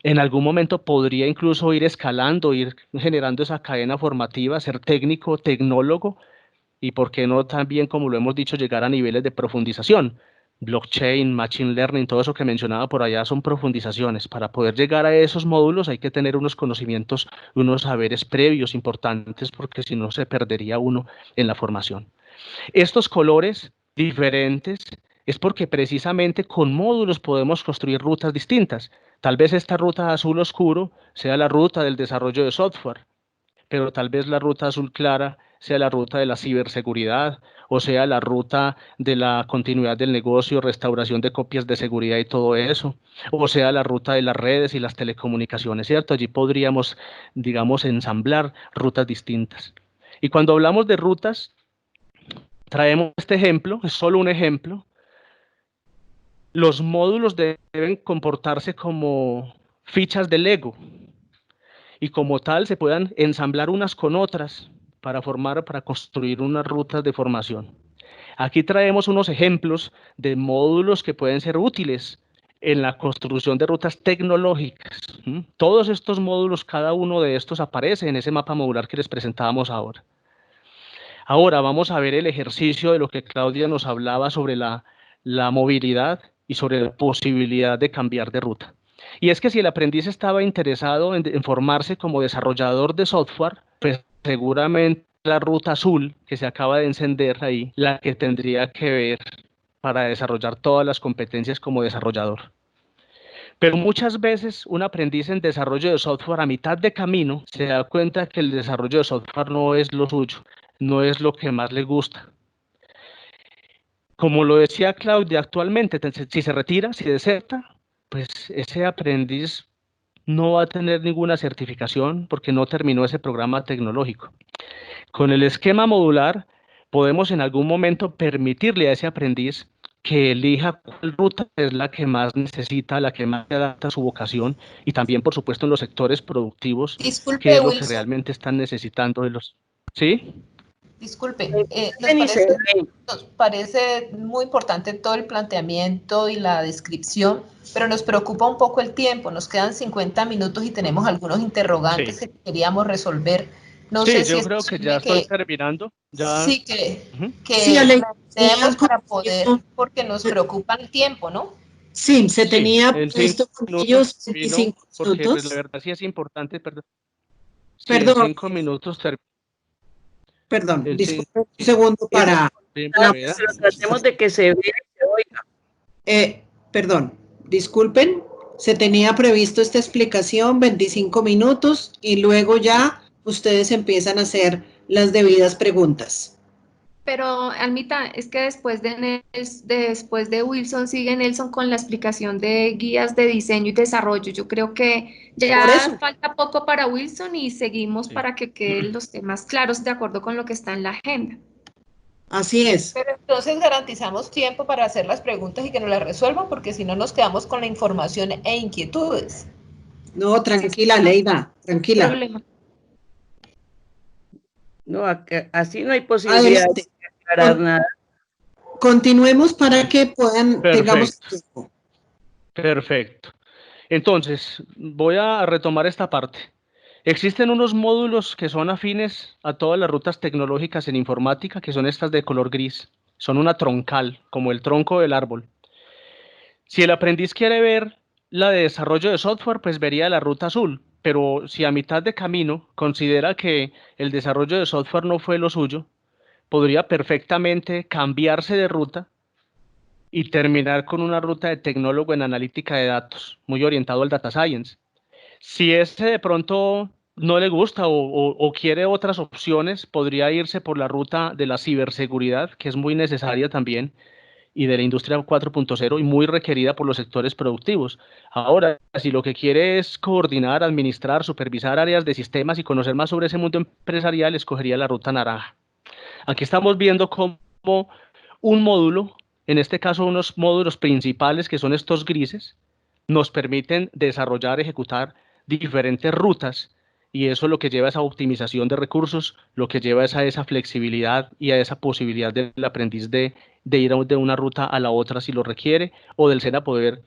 En algún momento podría incluso ir escalando, ir generando esa cadena formativa, ser técnico, tecnólogo y por qué no también, como lo hemos dicho, llegar a niveles de profundización. Blockchain, Machine Learning, todo eso que mencionaba por allá son profundizaciones. Para poder llegar a esos módulos hay que tener unos conocimientos, unos saberes previos importantes, porque si no se perdería uno en la formación. Estos colores diferentes es porque precisamente con módulos podemos construir rutas distintas. Tal vez esta ruta azul oscuro sea la ruta del desarrollo de software, pero tal vez la ruta azul clara sea la ruta de la ciberseguridad o sea la ruta de la continuidad del negocio, restauración de copias de seguridad y todo eso, o sea la ruta de las redes y las telecomunicaciones, ¿cierto? Allí podríamos, digamos, ensamblar rutas distintas. Y cuando hablamos de rutas, traemos este ejemplo, es solo un ejemplo. Los módulos deben comportarse como fichas de Lego y como tal se puedan ensamblar unas con otras para construir unas rutas de formación. Aquí traemos unos ejemplos de módulos que pueden ser útiles en la construcción de rutas tecnológicas. Todos estos módulos, cada uno de estos aparece en ese mapa modular que les presentábamos ahora. Ahora vamos a ver el ejercicio de lo que Claudia nos hablaba sobre la movilidad y sobre la posibilidad de cambiar de ruta. Y es que si el aprendiz estaba interesado en formarse como desarrollador de software, pues seguramente la ruta azul que se acaba de encender ahí, la que tendría que ver para desarrollar todas las competencias como desarrollador. Pero muchas veces un aprendiz en desarrollo de software a mitad de camino se da cuenta que el desarrollo de software no es lo suyo. no es lo que más le gusta. Como lo decía Claudia, actualmente, si se retira, si deserta, pues ese aprendiz no va a tener ninguna certificación porque no terminó ese programa tecnológico. Con el esquema modular, podemos en algún momento permitirle a ese aprendiz que elija cuál ruta es la que más necesita, la que más se adapta a su vocación y también, por supuesto, en los sectores productivos, qué Disculpe, es lo que Wilson, realmente están necesitando de los... ¿Sí? disculpe. Ni se ven. Nos parece muy importante todo el planteamiento y la descripción, pero nos preocupa un poco el tiempo. Nos quedan 50 minutos y tenemos algunos interrogantes Sí. que queríamos resolver. No Sí, sé si yo es creo que ya posible estoy terminando. Ya. sí, que, Ujú. Sí, que Aleida, planteemos tenían para poder, conocido, porque nos preocupa el tiempo, ¿no? sí, se Sí, tenía en previsto con 5 minutos ellos termino, 25 porque pues la minutos. verdad sí es importante, perdón. Sí, en Perdón, 5 minutos termino. perdón, En disculpe un 5 segundo Es para la importante, pero tratemos de que se vea y se oiga. perdón, disculpen, se tenía previsto esta explicación, 25 minutos, y luego ya ustedes empiezan a hacer las debidas preguntas. Pero, Almita, es que después de Wilson sigue Nelson con la explicación de guías de diseño y desarrollo. Yo creo que Por ya eso, falta poco para Wilson y seguimos Sí. para que queden los temas claros de acuerdo con lo que está en la agenda. así es. Pero entonces garantizamos tiempo para hacer las preguntas y que nos las resuelvan, porque si no nos quedamos con la información e inquietudes. No, tranquila, Leida, tranquila. Problema. No, así no hay posibilidad Adelante. de aclarar nada. Continuemos para que tengamos Perfecto, tiempo. perfecto. Entonces, voy a retomar esta parte. Existen unos módulos que son afines a todas las rutas tecnológicas en informática, que son estas de color gris. Son una troncal, como el tronco del árbol. Si el aprendiz quiere ver la de desarrollo de software, pues vería la ruta azul. Pero si a mitad de camino considera que el desarrollo de software no fue lo suyo, podría perfectamente cambiarse de ruta y terminar con una ruta de tecnólogo en analítica de datos, muy orientado al data science. Si ese de pronto no le gusta o quiere otras opciones, podría irse por la ruta de la ciberseguridad, que es muy necesaria también, y de la industria 4.0 y muy requerida por los sectores productivos. Ahora, si lo que quiere es coordinar, administrar, supervisar áreas de sistemas y conocer más sobre ese mundo empresarial, escogería la ruta naranja. Aquí estamos viendo cómo un módulo, en este caso unos módulos principales que son estos grises, nos permiten desarrollar, ejecutar diferentes rutas y eso lo que lleva a esa optimización de recursos, lo que lleva es a esa flexibilidad y a esa posibilidad del aprendiz de ir de una ruta a la otra si lo requiere o del SEN a poder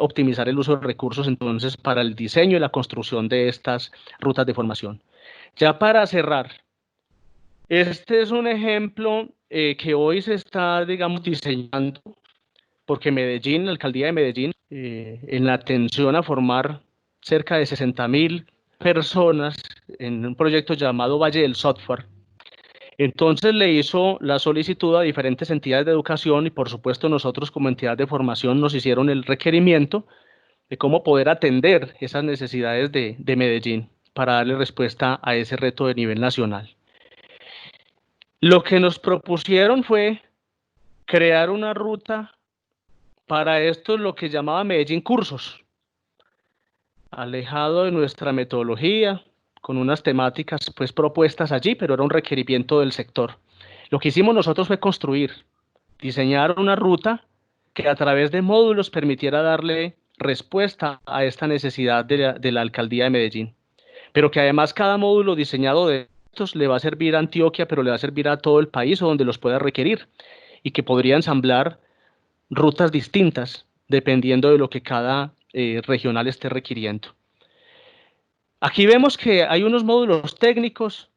optimizar el uso de recursos entonces para el diseño y la construcción de estas rutas de formación. Ya para cerrar, este es un ejemplo que hoy se está, digamos, diseñando porque Medellín, la alcaldía de Medellín, en la atención a formar cerca de 60.000 personas en un proyecto llamado Valle del Software. Entonces le hizo la solicitud a diferentes entidades de educación y por supuesto nosotros como entidad de formación nos hicieron el requerimiento de cómo poder atender esas necesidades de Medellín para darle respuesta a ese reto de nivel nacional. Lo que nos propusieron fue crear una ruta para esto, lo que llamaba Medellín Cursos, alejado de nuestra metodología, con unas temáticas pues propuestas allí, pero era un requerimiento del sector. Lo que hicimos nosotros fue construir, diseñar una ruta que a través de módulos permitiera darle respuesta a esta necesidad de la alcaldía de Medellín, pero que además cada módulo diseñado de estos le va a servir a Antioquia, pero le va a servir a todo el país o donde los pueda requerir, y que podría ensamblar rutas distintas dependiendo de lo que cada regional esté requiriendo. Aquí vemos que hay unos módulos técnicos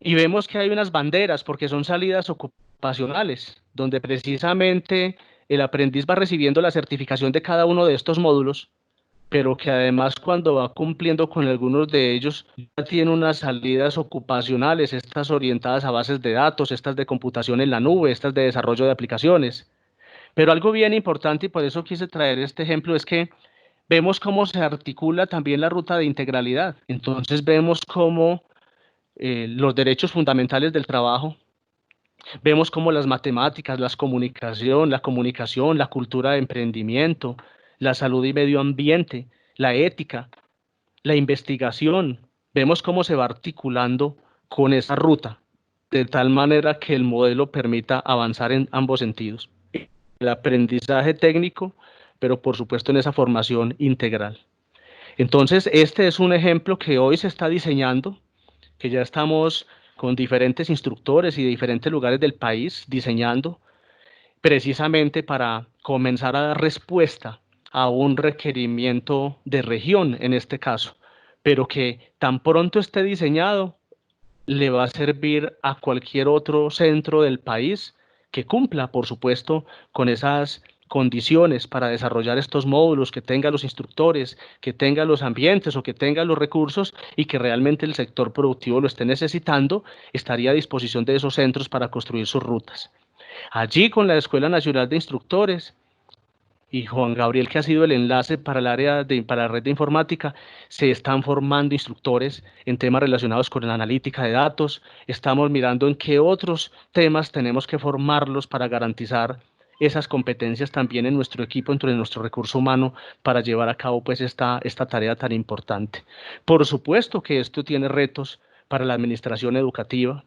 y vemos que hay unas banderas porque son salidas ocupacionales, donde precisamente el aprendiz va recibiendo la certificación de cada uno de estos módulos, pero que además cuando va cumpliendo con algunos de ellos ya tiene unas salidas ocupacionales, estas orientadas a bases de datos, estas de computación en la nube, estas de desarrollo de aplicaciones. Pero algo bien importante, y por eso quise traer este ejemplo, es que vemos cómo se articula también la ruta de integralidad. Entonces vemos cómo los derechos fundamentales del trabajo. Vemos cómo las matemáticas, la comunicación, la cultura de emprendimiento, la salud y medio ambiente, la ética, la investigación, vemos cómo se va articulando con esa ruta, de tal manera que el modelo permita avanzar en ambos sentidos. El aprendizaje técnico, pero por supuesto en esa formación integral. Entonces, este es un ejemplo que hoy se está diseñando, que ya estamos con diferentes instructores y de diferentes lugares del país diseñando, precisamente para comenzar a dar respuesta a un requerimiento de región en este caso, pero que tan pronto esté diseñado le va a servir a cualquier otro centro del país que cumpla, por supuesto, con esas condiciones para desarrollar estos módulos, que tenga los instructores, que tenga los ambientes o que tenga los recursos y que realmente el sector productivo lo esté necesitando, estaría a disposición de esos centros para construir sus rutas. Allí con la Escuela Nacional de Instructores y Juan Gabriel, que ha sido el enlace para para la red de informática, se están formando instructores en temas relacionados con la analítica de datos. Estamos mirando en qué otros temas tenemos que formarlos para garantizar esas competencias también en nuestro equipo, en nuestro recurso humano, para llevar a cabo pues esta tarea tan importante. Por supuesto que esto tiene retos para la administración educativa.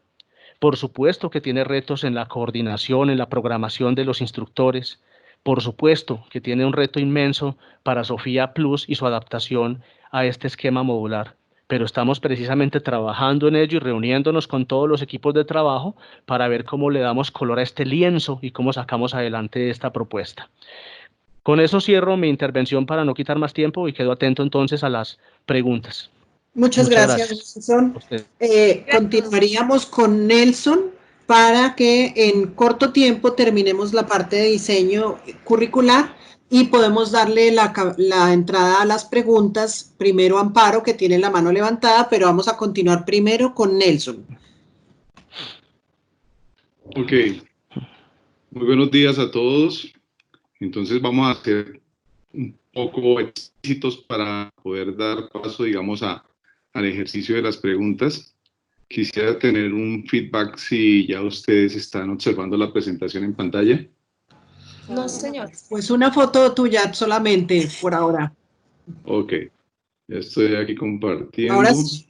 Por supuesto que tiene retos en la coordinación, en la programación de los instructores. Por supuesto que tiene un reto inmenso para Sofía Plus y su adaptación a este esquema modular. Pero estamos precisamente trabajando en ello y reuniéndonos con todos los equipos de trabajo para ver cómo le damos color a este lienzo y cómo sacamos adelante esta propuesta. Con eso cierro mi intervención para no quitar más tiempo y quedo atento entonces a las preguntas. Muchas gracias, Nelson. Continuaríamos con Nelson para que en corto tiempo terminemos la parte de diseño curricular y podemos darle la entrada a las preguntas. Primero Amparo, que tiene la mano levantada, pero vamos a continuar primero con Nelson. Ok. Muy buenos días a todos. Entonces vamos a ser un poco explícitos para poder dar paso, digamos, al ejercicio de las preguntas. Quisiera tener un feedback si ya ustedes están observando la presentación en pantalla. No, señor. Pues una foto tuya solamente por ahora. Ok, ya estoy aquí compartiendo. Ahora sí.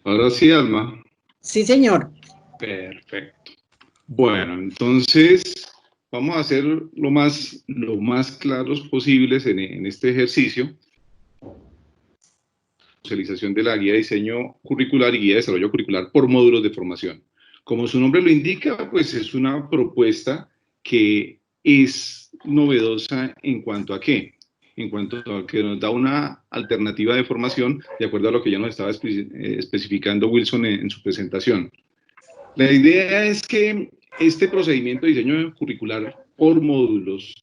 Ahora sí, Alma. Sí, señor. Perfecto. Bueno, entonces vamos a ser lo más claros posibles en este ejercicio. Socialización de la guía de diseño curricular y guía de desarrollo curricular por módulos de formación. Como su nombre lo indica, pues es una propuesta que es novedosa en cuanto a qué, en cuanto a que nos da una alternativa de formación de acuerdo a lo que ya nos estaba especificando Wilson en su presentación. La idea es que este procedimiento de diseño curricular por módulos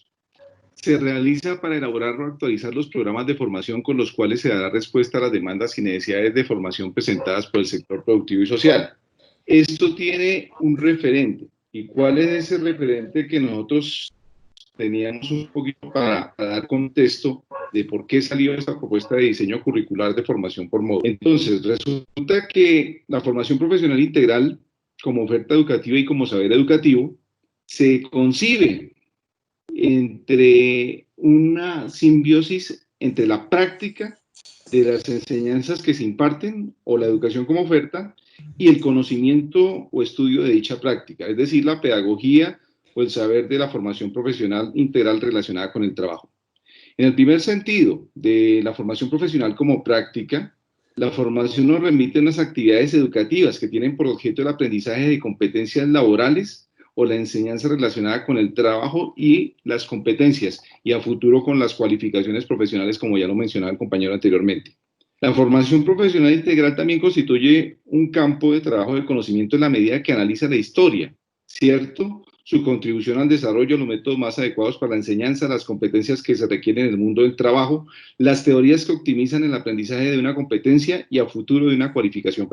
se realiza para elaborar o actualizar los programas de formación con los cuales se dará respuesta a las demandas y necesidades de formación presentadas por el sector productivo y social. Esto tiene un referente. ¿Y cuál es ese referente que nosotros teníamos un poquito para dar contexto de por qué salió esta propuesta de diseño curricular de formación por módulo? Entonces, resulta que la formación profesional integral como oferta educativa y como saber educativo se concibe entre una simbiosis entre la práctica de las enseñanzas que se imparten o la educación como oferta y el conocimiento o estudio de dicha práctica, es decir, la pedagogía o el saber de la formación profesional integral relacionada con el trabajo. En el primer sentido de la formación profesional como práctica, la formación nos remite a unas actividades educativas que tienen por objeto el aprendizaje de competencias laborales o la enseñanza relacionada con el trabajo y las competencias, y a futuro con las cualificaciones profesionales, como ya lo mencionaba el compañero anteriormente. La formación profesional integral también constituye un campo de trabajo de conocimiento en la medida que analiza la historia, ¿cierto? Su contribución al desarrollo, los métodos más adecuados para la enseñanza, las competencias que se requieren en el mundo del trabajo, las teorías que optimizan el aprendizaje de una competencia y a futuro de una cualificación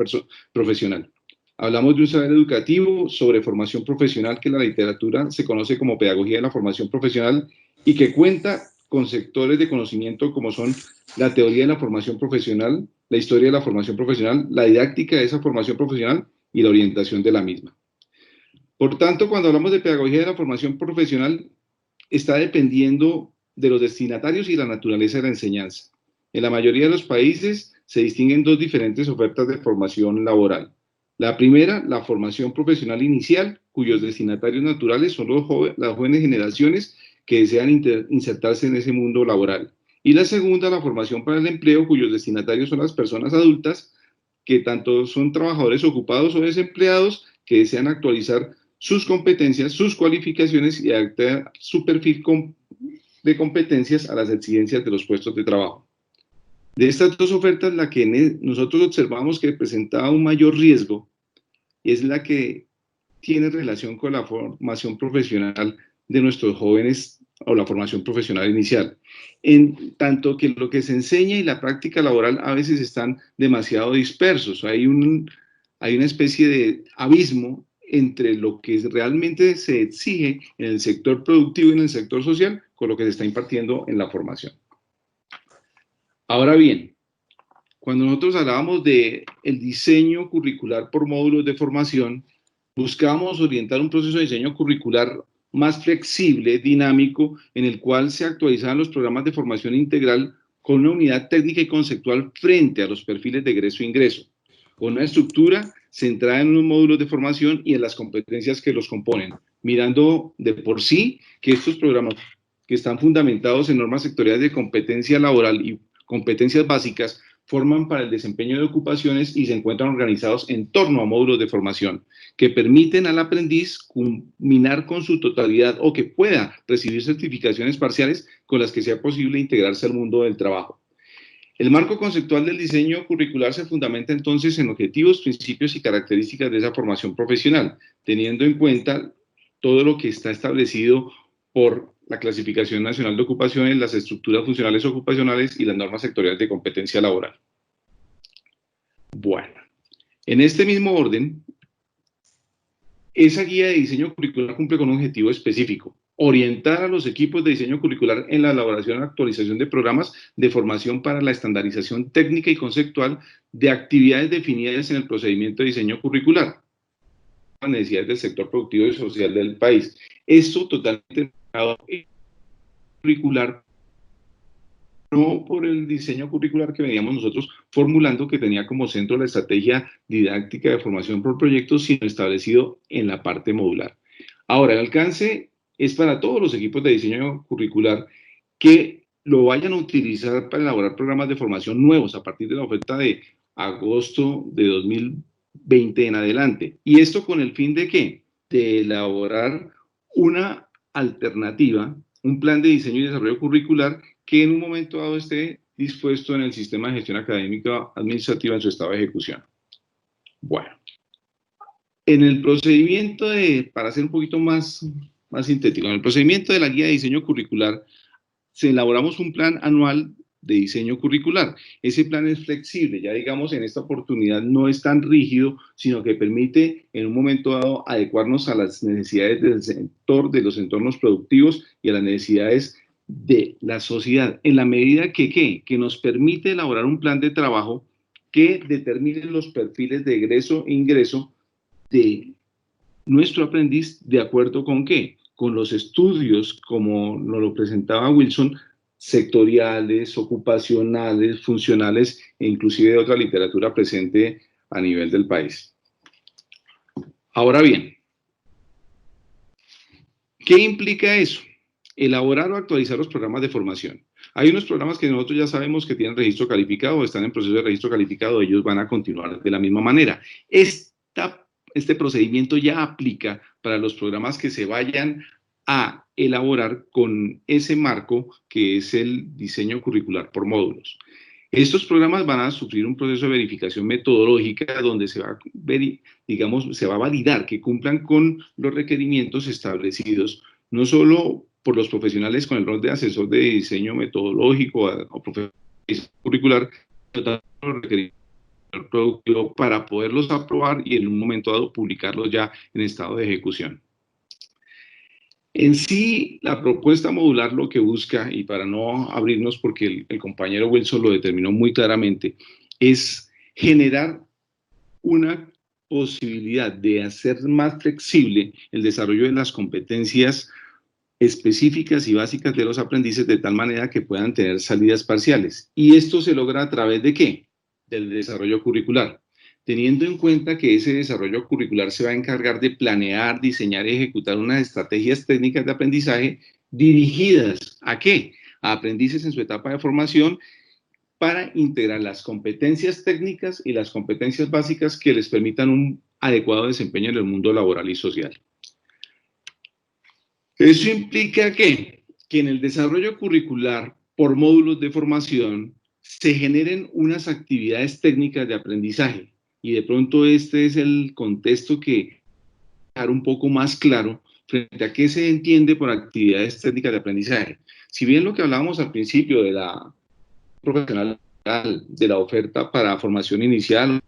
profesional. Hablamos de un saber educativo sobre formación profesional que en la literatura se conoce como pedagogía de la formación profesional y que cuenta con sectores de conocimiento como son la teoría de la formación profesional, la historia de la formación profesional, la didáctica de esa formación profesional y la orientación de la misma. Por tanto, cuando hablamos de pedagogía de la formación profesional, está dependiendo de los destinatarios y la naturaleza de la enseñanza. En la mayoría de los países se distinguen dos diferentes ofertas de formación laboral. La primera, la formación profesional inicial, cuyos destinatarios naturales son las jóvenes generaciones que desean insertarse en ese mundo laboral. Y la segunda, la formación para el empleo, cuyos destinatarios son las personas adultas, que tanto son trabajadores ocupados o desempleados, que desean actualizar sus competencias, sus cualificaciones y adaptar su perfil de competencias a las exigencias de los puestos de trabajo. De estas dos ofertas, la que nosotros observamos que presentaba un mayor riesgo es la que tiene relación con la formación profesional de nuestros jóvenes o la formación profesional inicial. En tanto que lo que se enseña y la práctica laboral a veces están demasiado dispersos. Hay una especie de abismo entre lo que realmente se exige en el sector productivo y en el sector social con lo que se está impartiendo en la formación. Ahora bien, cuando nosotros hablábamos de el diseño curricular por módulos de formación, buscábamos orientar un proceso de diseño curricular más flexible, dinámico, en el cual se actualizaban los programas de formación integral con una unidad técnica y conceptual frente a los perfiles de egreso e ingreso, con una estructura centrada en unos módulos de formación y en las competencias que los componen, mirando de por sí que estos programas que están fundamentados en normas sectoriales de competencia laboral y competencias básicas forman para el desempeño de ocupaciones y se encuentran organizados en torno a módulos de formación que permiten al aprendiz culminar con su totalidad o que pueda recibir certificaciones parciales con las que sea posible integrarse al mundo del trabajo. El marco conceptual del diseño curricular se fundamenta entonces en objetivos, principios y características de esa formación profesional, teniendo en cuenta todo lo que está establecido por la Clasificación Nacional de Ocupaciones, las estructuras funcionales ocupacionales y las normas sectoriales de competencia laboral. Bueno, en este mismo orden, esa guía de diseño curricular cumple con un objetivo específico: orientar a los equipos de diseño curricular en la elaboración y actualización de programas de formación para la estandarización técnica y conceptual de actividades definidas en el procedimiento de diseño curricular, las necesidades del sector productivo y social del país. Esto totalmente curricular, no por el diseño curricular que veníamos nosotros formulando, que tenía como centro la estrategia didáctica de formación por proyectos, sino establecido en la parte modular. Ahora, el alcance es para todos los equipos de diseño curricular que lo vayan a utilizar para elaborar programas de formación nuevos a partir de la oferta de agosto de 2020 en adelante. ¿Y esto con el fin de qué? De elaborar una alternativa, un plan de diseño y desarrollo curricular que en un momento dado esté dispuesto en el sistema de gestión académica administrativa en su estado de ejecución. Bueno, en el procedimiento para ser un poquito más sintético, en el procedimiento de la guía de diseño curricular, se elaboramos un plan anual de diseño curricular. Ese plan es flexible, ya digamos en esta oportunidad no es tan rígido, sino que permite en un momento dado adecuarnos a las necesidades del sector, de los entornos productivos y a las necesidades de la sociedad, en la medida que nos permite elaborar un plan de trabajo que determine los perfiles de egreso e ingreso de nuestro aprendiz, de acuerdo con qué, con los estudios, como nos lo presentaba Wilson, sectoriales, ocupacionales, funcionales e inclusive de otra literatura presente a nivel del país. Ahora bien, ¿qué implica eso? Elaborar o actualizar los programas de formación. Hay unos programas que nosotros ya sabemos que tienen registro calificado o están en proceso de registro calificado, ellos van a continuar de la misma manera. Este procedimiento ya aplica para los programas que se vayan a elaborar con ese marco que es el diseño curricular por módulos. Estos programas van a sufrir un proceso de verificación metodológica donde se va a validar que cumplan con los requerimientos establecidos, no solo por los profesionales con el rol de asesor de diseño metodológico o profesor de diseño curricular, sino también por los requerimientos productivo para poderlos aprobar y en un momento dado publicarlos ya en estado de ejecución. En sí, la propuesta modular lo que busca, y para no abrirnos porque el compañero Wilson lo determinó muy claramente, es generar una posibilidad de hacer más flexible el desarrollo de las competencias específicas y básicas de los aprendices de tal manera que puedan tener salidas parciales. ¿Y esto se logra a través de qué? Del desarrollo curricular. Teniendo en cuenta que ese desarrollo curricular se va a encargar de planear, diseñar y ejecutar unas estrategias técnicas de aprendizaje dirigidas ¿a qué? A aprendices en su etapa de formación para integrar las competencias técnicas y las competencias básicas que les permitan un adecuado desempeño en el mundo laboral y social. Eso implica que en el desarrollo curricular por módulos de formación se generen unas actividades técnicas de aprendizaje y de pronto este es el contexto que dejar un poco más claro frente a qué se entiende por actividades técnicas de aprendizaje. Si bien lo que hablábamos al principio de la profesional, de la oferta para formación inicial,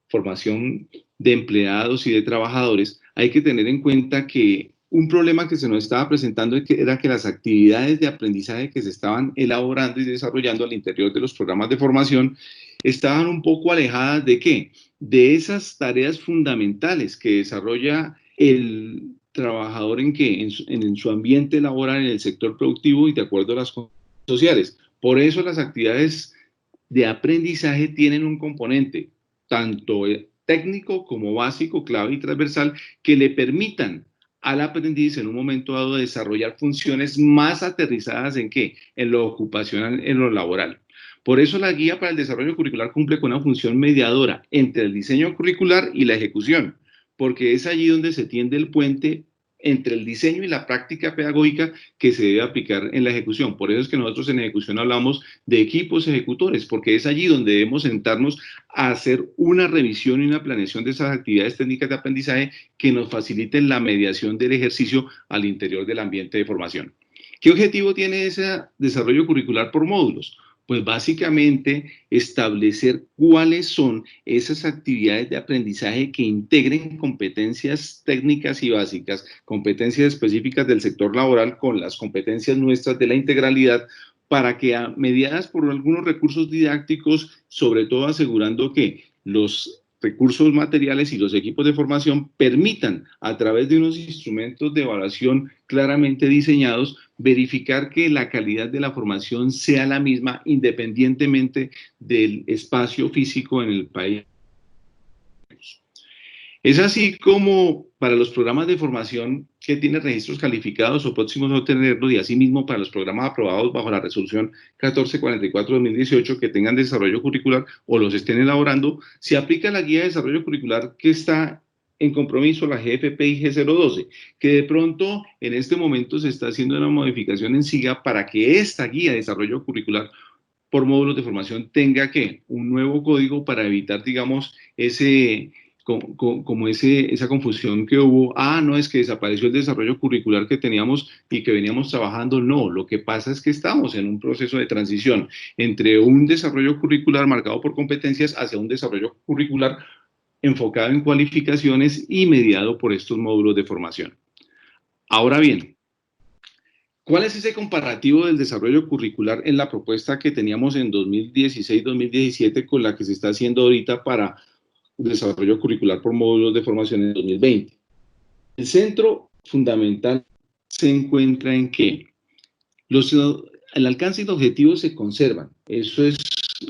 formación de empleados y de trabajadores, hay que tener en cuenta que un problema que se nos estaba presentando era que las actividades de aprendizaje que se estaban elaborando y desarrollando al interior de los programas de formación estaban un poco alejadas de ¿qué? De esas tareas fundamentales que desarrolla el trabajador en su ambiente laboral, en el sector productivo y de acuerdo a las condiciones sociales. Por eso las actividades de aprendizaje tienen un componente tanto técnico como básico, clave y transversal, que le permitan al aprendiz en un momento dado desarrollar funciones más aterrizadas en ¿qué? En lo ocupacional, en lo laboral. Por eso la guía para el desarrollo curricular cumple con una función mediadora entre el diseño curricular y la ejecución, porque es allí donde se tiende el puente entre el diseño y la práctica pedagógica que se debe aplicar en la ejecución. Por eso es que nosotros en ejecución hablamos de equipos ejecutores, porque es allí donde debemos sentarnos a hacer una revisión y una planeación de esas actividades técnicas de aprendizaje que nos faciliten la mediación del ejercicio al interior del ambiente de formación. ¿Qué objetivo tiene ese desarrollo curricular por módulos? Pues básicamente establecer cuáles son esas actividades de aprendizaje que integren competencias técnicas y básicas, competencias específicas del sector laboral con las competencias nuestras de la integralidad, para que mediadas por algunos recursos didácticos, sobre todo asegurando que los recursos materiales y los equipos de formación permitan, a través de unos instrumentos de evaluación claramente diseñados, verificar que la calidad de la formación sea la misma independientemente del espacio físico en el país. Es así como para los programas de formación que tienen registros calificados o próximos a tenerlos, y asimismo para los programas aprobados bajo la resolución 1444-2018 que tengan desarrollo curricular o los estén elaborando, se aplica la guía de desarrollo curricular que está en compromiso, la GFPI G012, que de pronto en este momento se está haciendo una modificación en SIGA para que esta guía de desarrollo curricular por módulos de formación tenga ¿qué? Un nuevo código para evitar, digamos, esa confusión que hubo. No, es que desapareció el desarrollo curricular que teníamos y que veníamos trabajando. No, lo que pasa es que estamos en un proceso de transición entre un desarrollo curricular marcado por competencias hacia un desarrollo curricular enfocado en cualificaciones y mediado por estos módulos de formación. Ahora bien, ¿cuál es ese comparativo del desarrollo curricular en la propuesta que teníamos en 2016-2017 con la que se está haciendo ahorita para desarrollo curricular por módulos de formación en 2020? El centro fundamental se encuentra en que el alcance y los objetivos se conservan. Eso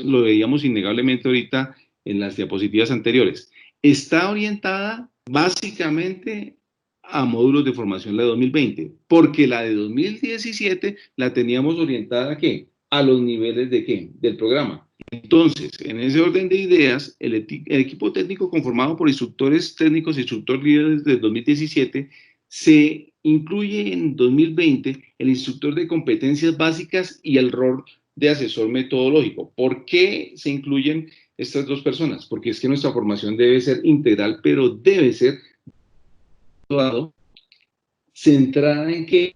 lo veíamos innegablemente ahorita en las diapositivas anteriores. Está orientada básicamente a módulos de formación la de 2020, porque la de 2017 la teníamos orientada ¿a qué? A los niveles de ¿qué? Del programa. Entonces, en ese orden de ideas, el equipo técnico conformado por instructores técnicos y instructores líderes del 2017 se incluye en 2020 el instructor de competencias básicas y el rol de asesor metodológico. ¿Por qué se incluyen estas dos personas? Porque es que nuestra formación debe ser integral, pero debe ser centrada en qué?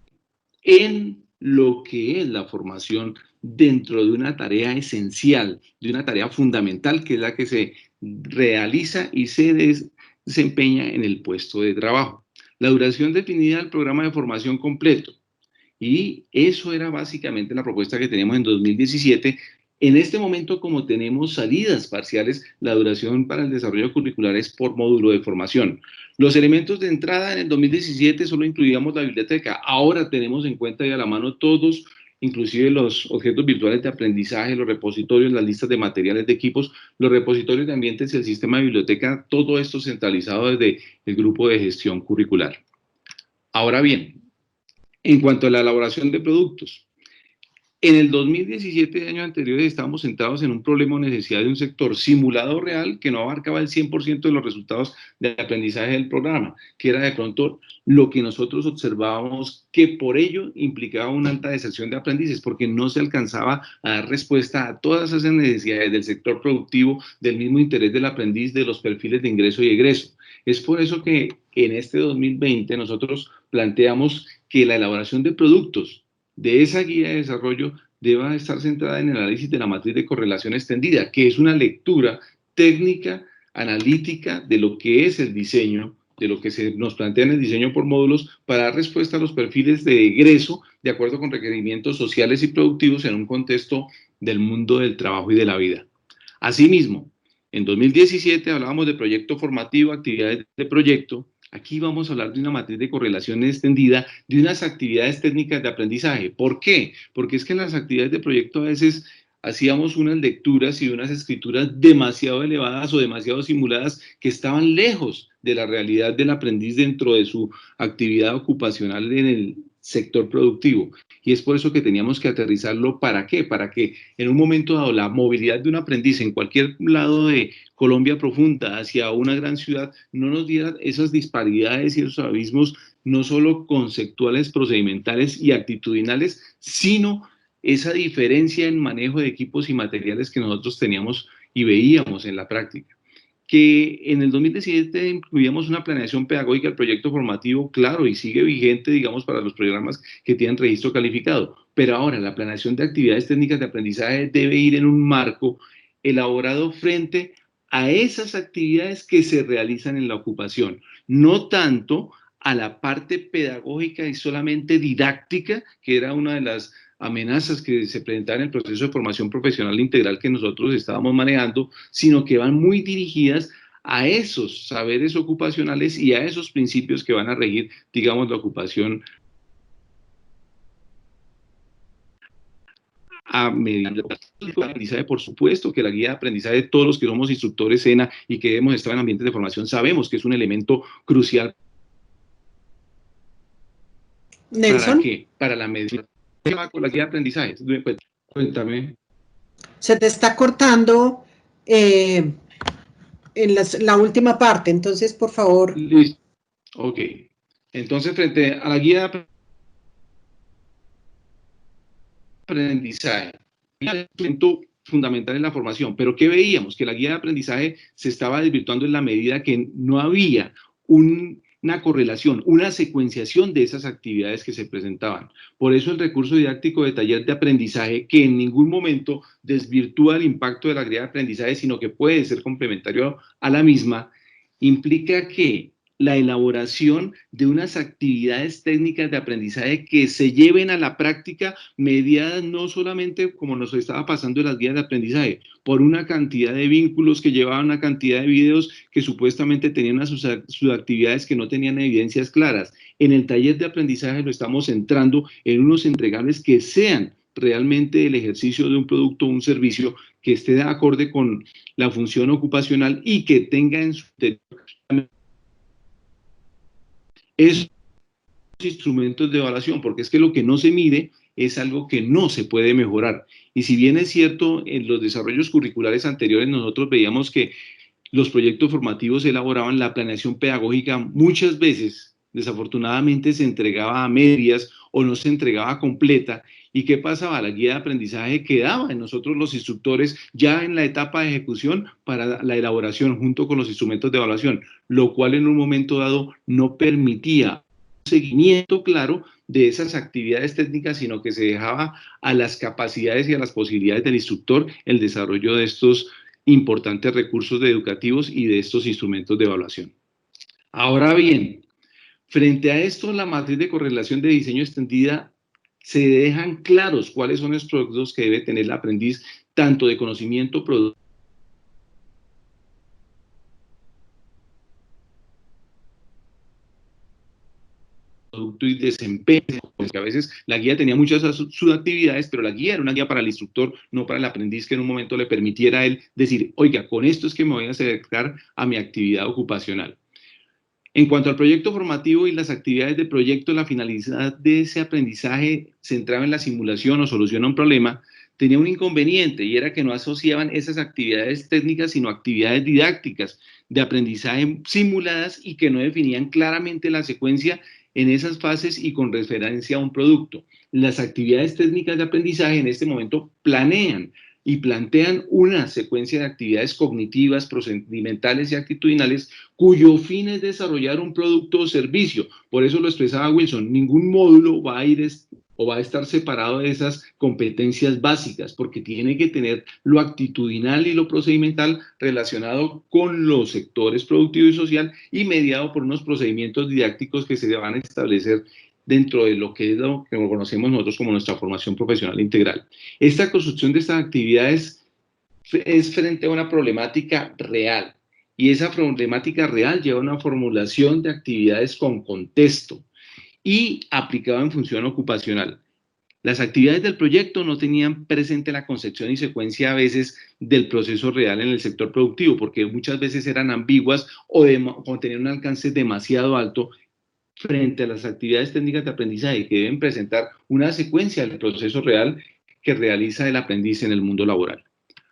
En lo que es la formación dentro de una tarea esencial, de una tarea fundamental, que es la que se realiza y se desempeña en el puesto de trabajo. la duración definida del programa de formación completo. Y eso era básicamente la propuesta que teníamos en 2017. En este momento, como tenemos salidas parciales, la duración para el desarrollo curricular es por módulo de formación. Los elementos de entrada en el 2017 solo incluíamos la biblioteca. Ahora tenemos en cuenta y a la mano todos, inclusive los objetos virtuales de aprendizaje, los repositorios, las listas de materiales de equipos, los repositorios de ambientes y el sistema de biblioteca, todo esto centralizado desde el grupo de gestión curricular. Ahora bien, en cuanto a la elaboración de productos, en el 2017 de años anteriores estábamos centrados en un problema o necesidad de un sector simulado real que no abarcaba el 100% de los resultados de aprendizaje del programa, que era de pronto lo que nosotros observábamos que por ello implicaba una alta deserción de aprendices, porque no se alcanzaba a dar respuesta a todas esas necesidades del sector productivo, del mismo interés del aprendiz, de los perfiles de ingreso y egreso. Es por eso que en este 2020 nosotros planteamos que la elaboración de productos de esa guía de desarrollo deba estar centrada en el análisis de la matriz de correlación extendida, que es una lectura técnica, analítica de lo que es el diseño, de lo que se nos plantea en el diseño por módulos para dar respuesta a los perfiles de egreso de acuerdo con requerimientos sociales y productivos en un contexto del mundo del trabajo y de la vida. Asimismo, en 2017 hablábamos de proyecto formativo, actividades de proyecto. Aquí vamos a hablar de una matriz de correlación extendida de unas actividades técnicas de aprendizaje. ¿Por qué? Porque es que en las actividades de proyecto a veces hacíamos unas lecturas y unas escrituras demasiado elevadas o demasiado simuladas que estaban lejos de la realidad del aprendiz dentro de su actividad ocupacional en el sector productivo. Y es por eso que teníamos que aterrizarlo. ¿Para qué? Para que en un momento dado la movilidad de un aprendiz en cualquier lado de Colombia profunda hacia una gran ciudad no nos diera esas disparidades y esos abismos no solo conceptuales, procedimentales y actitudinales, sino esa diferencia en manejo de equipos y materiales que nosotros teníamos y veíamos en la práctica. Que en el 2017 incluíamos una planeación pedagógica del proyecto formativo, claro, y sigue vigente, digamos, para los programas que tienen registro calificado. Pero ahora la planeación de actividades técnicas de aprendizaje debe ir en un marco elaborado frente a esas actividades que se realizan en la ocupación, no tanto a la parte pedagógica y solamente didáctica, que era una de las amenazas que se presentaban en el proceso de formación profesional integral que nosotros estábamos manejando, sino que van muy dirigidas a esos saberes ocupacionales y a esos principios que van a regir, digamos, la ocupación a medida de aprendizaje. Por supuesto que la guía de aprendizaje de todos los que somos instructores SENA y que hemos estado en ambientes de formación sabemos que es un elemento crucial. Nelson. ¿Para qué? Para la medida. ¿Qué va con la guía de aprendizaje? Pues, cuéntame. Se te está cortando en la última parte, entonces, por favor. Listo. Ok. Entonces, frente a la guía de aprendizaje, es un elemento fundamental en la formación, pero ¿qué veíamos? Que la guía de aprendizaje se estaba desvirtuando en la medida que no había una correlación, una secuenciación de esas actividades que se presentaban. Por eso el recurso didáctico de taller de aprendizaje, que en ningún momento desvirtúa el impacto de la guía de aprendizaje, sino que puede ser complementario a la misma, implica que la elaboración de unas actividades técnicas de aprendizaje que se lleven a la práctica mediadas no solamente como nos estaba pasando en las guías de aprendizaje, por una cantidad de vínculos que llevaban una cantidad de videos que supuestamente tenían sus actividades que no tenían evidencias claras. En el taller de aprendizaje lo estamos centrando en unos entregables que sean realmente el ejercicio de un producto o un servicio que esté de acorde con la función ocupacional y que tenga en su interior esos instrumentos de evaluación, porque es que lo que no se mide es algo que no se puede mejorar. Y si bien es cierto, en los desarrollos curriculares anteriores nosotros veíamos que los proyectos formativos elaboraban la planeación pedagógica, muchas veces, desafortunadamente, se entregaba a medias o no se entregaba completa. ¿Y qué pasaba? La guía de aprendizaje quedaba en nosotros los instructores ya en la etapa de ejecución para la elaboración junto con los instrumentos de evaluación, lo cual en un momento dado no permitía un seguimiento claro de esas actividades técnicas, sino que se dejaba a las capacidades y a las posibilidades del instructor el desarrollo de estos importantes recursos educativos y de estos instrumentos de evaluación. Ahora bien, Frente a esto, la matriz de correlación de diseño extendida se dejan claros cuáles son los productos que debe tener el aprendiz, tanto de conocimiento, producto y desempeño, porque a veces la guía tenía muchas subactividades, pero la guía era una guía para el instructor, no para el aprendiz, que en un momento le permitiera a él decir, oiga, con esto es que me voy a acercar a mi actividad ocupacional. En cuanto al proyecto formativo y las actividades de proyecto, la finalidad de ese aprendizaje centrado en la simulación o solución a un problema tenía un inconveniente, y era que no asociaban esas actividades técnicas sino actividades didácticas de aprendizaje simuladas y que no definían claramente la secuencia en esas fases y con referencia a un producto. Las actividades técnicas de aprendizaje en este momento planean y plantean una secuencia de actividades cognitivas, procedimentales y actitudinales cuyo fin es desarrollar un producto o servicio. Por eso lo expresaba Wilson, ningún módulo va a ir o va a estar separado de esas competencias básicas, porque tiene que tener lo actitudinal y lo procedimental relacionado con los sectores productivo y social y mediado por unos procedimientos didácticos que se van a establecer dentro de lo que es lo que conocemos nosotros como nuestra formación profesional integral. Esta construcción de estas actividades es frente a una problemática real, y esa problemática real lleva a una formulación de actividades con contexto y aplicado en función ocupacional. Las actividades del proyecto no tenían presente la concepción y secuencia a veces del proceso real en el sector productivo, porque muchas veces eran ambiguas o tenían un alcance demasiado alto frente a las actividades técnicas de aprendizaje, que deben presentar una secuencia del proceso real que realiza el aprendiz en el mundo laboral.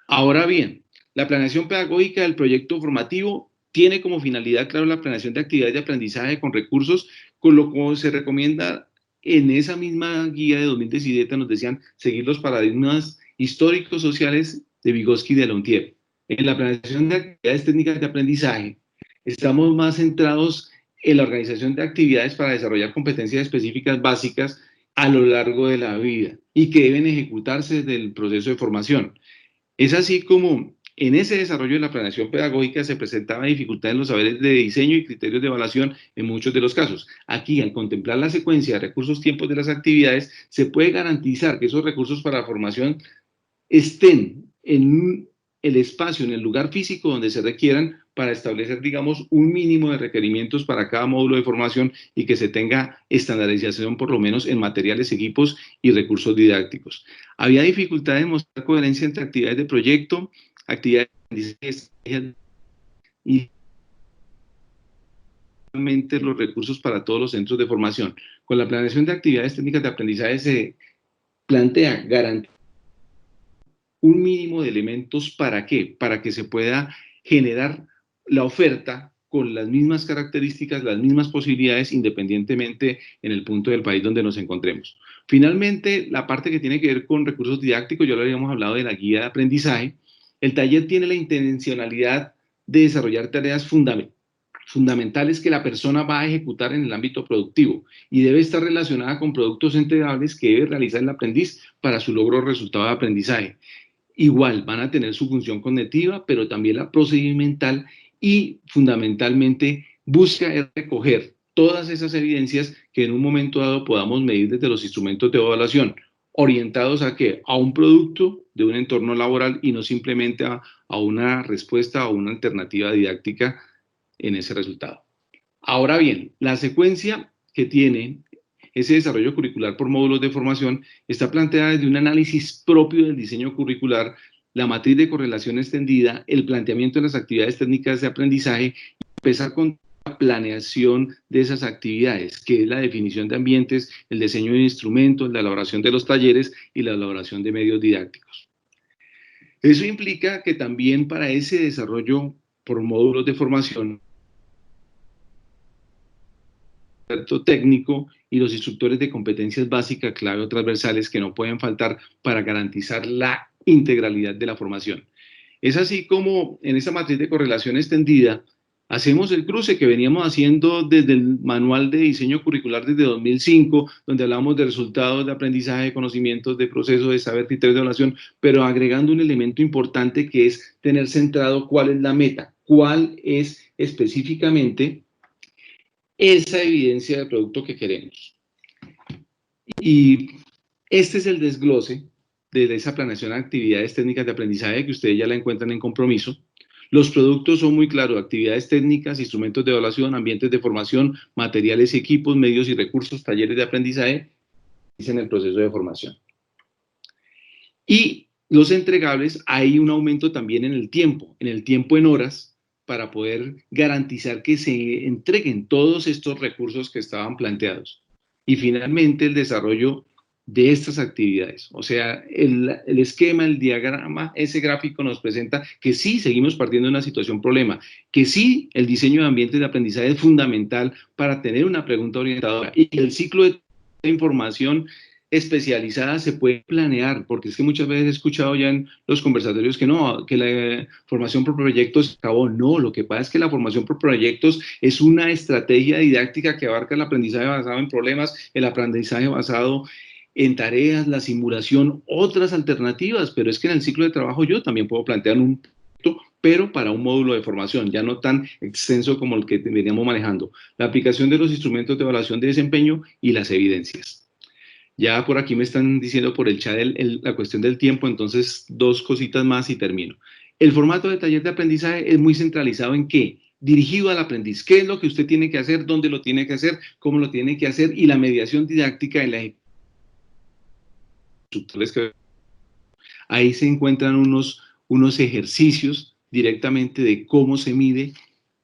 Ahora bien, la planeación pedagógica del proyecto formativo tiene como finalidad, claro, la planeación de actividades de aprendizaje con recursos, con lo que se recomienda en esa misma guía de 2017, nos decían seguir los paradigmas históricos sociales de Vygotsky y de Leontiev. En la planeación de actividades técnicas de aprendizaje, estamos más centrados en la organización de actividades para desarrollar competencias específicas básicas a lo largo de la vida y que deben ejecutarse desde el proceso de formación. Es así como en ese desarrollo de la planeación pedagógica se presentaba dificultad en los saberes de diseño y criterios de evaluación en muchos de los casos. Aquí, al contemplar la secuencia de recursos, tiempos de las actividades, se puede garantizar que esos recursos para la formación estén en el espacio, en el lugar físico donde se requieran, para establecer, digamos, un mínimo de requerimientos para cada módulo de formación y que se tenga estandarización por lo menos en materiales, equipos y recursos didácticos. Había dificultad en mostrar coherencia entre actividades de proyecto, actividades de y los recursos para todos los centros de formación. Con la planeación de actividades técnicas de aprendizaje se plantea garantizar un mínimo de elementos. ¿Para qué? Para que se pueda generar la oferta con las mismas características, las mismas posibilidades, independientemente en el punto del país donde nos encontremos. Finalmente, la parte que tiene que ver con recursos didácticos, ya lo habíamos hablado de la guía de aprendizaje. El taller tiene la intencionalidad de desarrollar tareas fundamentales que la persona va a ejecutar en el ámbito productivo y debe estar relacionada con productos entregables que debe realizar el aprendiz para su logro o resultado de aprendizaje. Igual van a tener su función cognitiva, pero también la procedimental, y fundamentalmente busca recoger todas esas evidencias que en un momento dado podamos medir desde los instrumentos de evaluación, orientados a ¿qué? A un producto de un entorno laboral y no simplemente a una respuesta o una alternativa didáctica en ese resultado. Ahora bien, la secuencia que tiene ese desarrollo curricular por módulos de formación está planteada desde un análisis propio del diseño curricular, la matriz de correlación extendida, el planteamiento de las actividades técnicas de aprendizaje y empezar con la planeación de esas actividades, que es la definición de ambientes, el diseño de instrumentos, la elaboración de los talleres y la elaboración de medios didácticos. Eso implica que también para ese desarrollo por módulos de formación, técnico y los instructores de competencias básicas, clave o transversales que no pueden faltar para garantizar la integralidad de la formación. Es así como en esta matriz de correlación extendida hacemos el cruce que veníamos haciendo desde el manual de diseño curricular desde 2005, donde hablamos de resultados de aprendizaje, de conocimientos, de procesos, de saber, criterios de evaluación, pero agregando un elemento importante que es tener centrado cuál es la meta, cuál es específicamente esa evidencia del producto que queremos. Y este es el desglose de esa planeación de actividades técnicas de aprendizaje que ustedes ya la encuentran en compromiso. Los productos son muy claros: actividades técnicas, instrumentos de evaluación, ambientes de formación, materiales y equipos, medios y recursos, talleres de aprendizaje en el proceso de formación. Y los entregables, hay un aumento también en el tiempo en horas, para poder garantizar que se entreguen todos estos recursos que estaban planteados. Y finalmente el desarrollo de estas actividades. O sea, el esquema, el diagrama, ese gráfico nos presenta que sí seguimos partiendo de una situación problema, que sí el diseño de ambientes de aprendizaje es fundamental para tener una pregunta orientadora, y el ciclo de información especializada se puede planear, porque es que muchas veces he escuchado ya en los conversatorios que no, que la formación por proyectos se acabó. No, lo que pasa es que la formación por proyectos es una estrategia didáctica que abarca el aprendizaje basado en problemas, el aprendizaje basado en tareas, la simulación, otras alternativas, pero es que en el ciclo de trabajo yo también puedo plantear un proyecto, pero para un módulo de formación, ya no tan extenso como el que veníamos manejando. La aplicación de los instrumentos de evaluación de desempeño y las evidencias. Ya por aquí me están diciendo por el chat la cuestión del tiempo, entonces 2 cositas más y termino. El formato de taller de aprendizaje es muy centralizado en ¿qué? Dirigido al aprendiz. ¿Qué es lo que usted tiene que hacer? ¿Dónde lo tiene que hacer? ¿Cómo lo tiene que hacer? Y la mediación didáctica en la ejecución. Ahí se encuentran unos ejercicios directamente de cómo se mide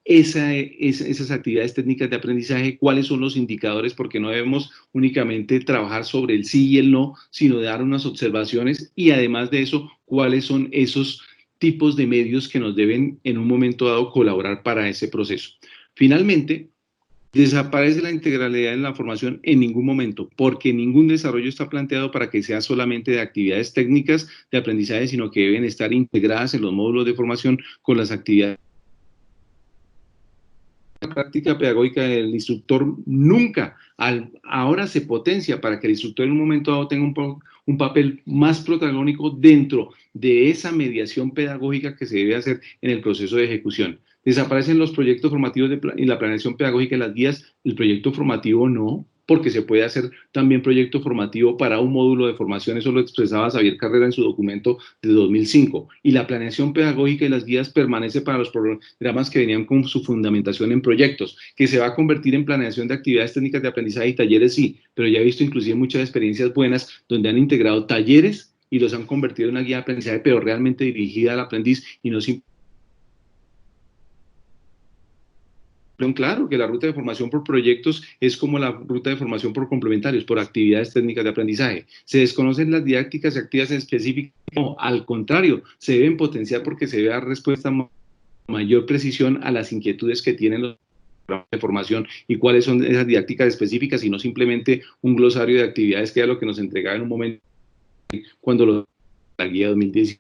esas actividades técnicas de aprendizaje, cuáles son los indicadores, porque no debemos únicamente trabajar sobre el sí y el no, sino dar unas observaciones, y además de eso, cuáles son esos tipos de medios que nos deben en un momento dado colaborar para ese proceso. Finalmente, desaparece la integralidad en la formación en ningún momento, porque ningún desarrollo está planteado para que sea solamente de actividades técnicas de aprendizaje, sino que deben estar integradas en los módulos de formación con las actividades. La práctica pedagógica del instructor nunca, ahora se potencia para que el instructor en un momento dado tenga un papel más protagónico dentro de esa mediación pedagógica que se debe hacer en el proceso de ejecución. Desaparecen los proyectos formativos y la planeación pedagógica de las guías. El proyecto formativo no, porque se puede hacer también proyecto formativo para un módulo de formación. Eso lo expresaba Xavier Carrera en su documento de 2005. Y la planeación pedagógica y las guías permanece para los programas que venían con su fundamentación en proyectos. Que se va a convertir en planeación de actividades técnicas de aprendizaje y talleres, sí, pero ya he visto inclusive muchas experiencias buenas donde han integrado talleres y los han convertido en una guía de aprendizaje, pero realmente dirigida al aprendiz y no simplemente. Claro que la ruta de formación por proyectos es como la ruta de formación por complementarios, por actividades técnicas de aprendizaje. Se desconocen las didácticas y actividades específicas. No, al contrario, se deben potenciar porque se debe dar respuesta mayor precisión a las inquietudes que tienen los programas de formación y cuáles son esas didácticas específicas, y no simplemente un glosario de actividades, que era lo que nos entregaba en un momento cuando la guía 2010.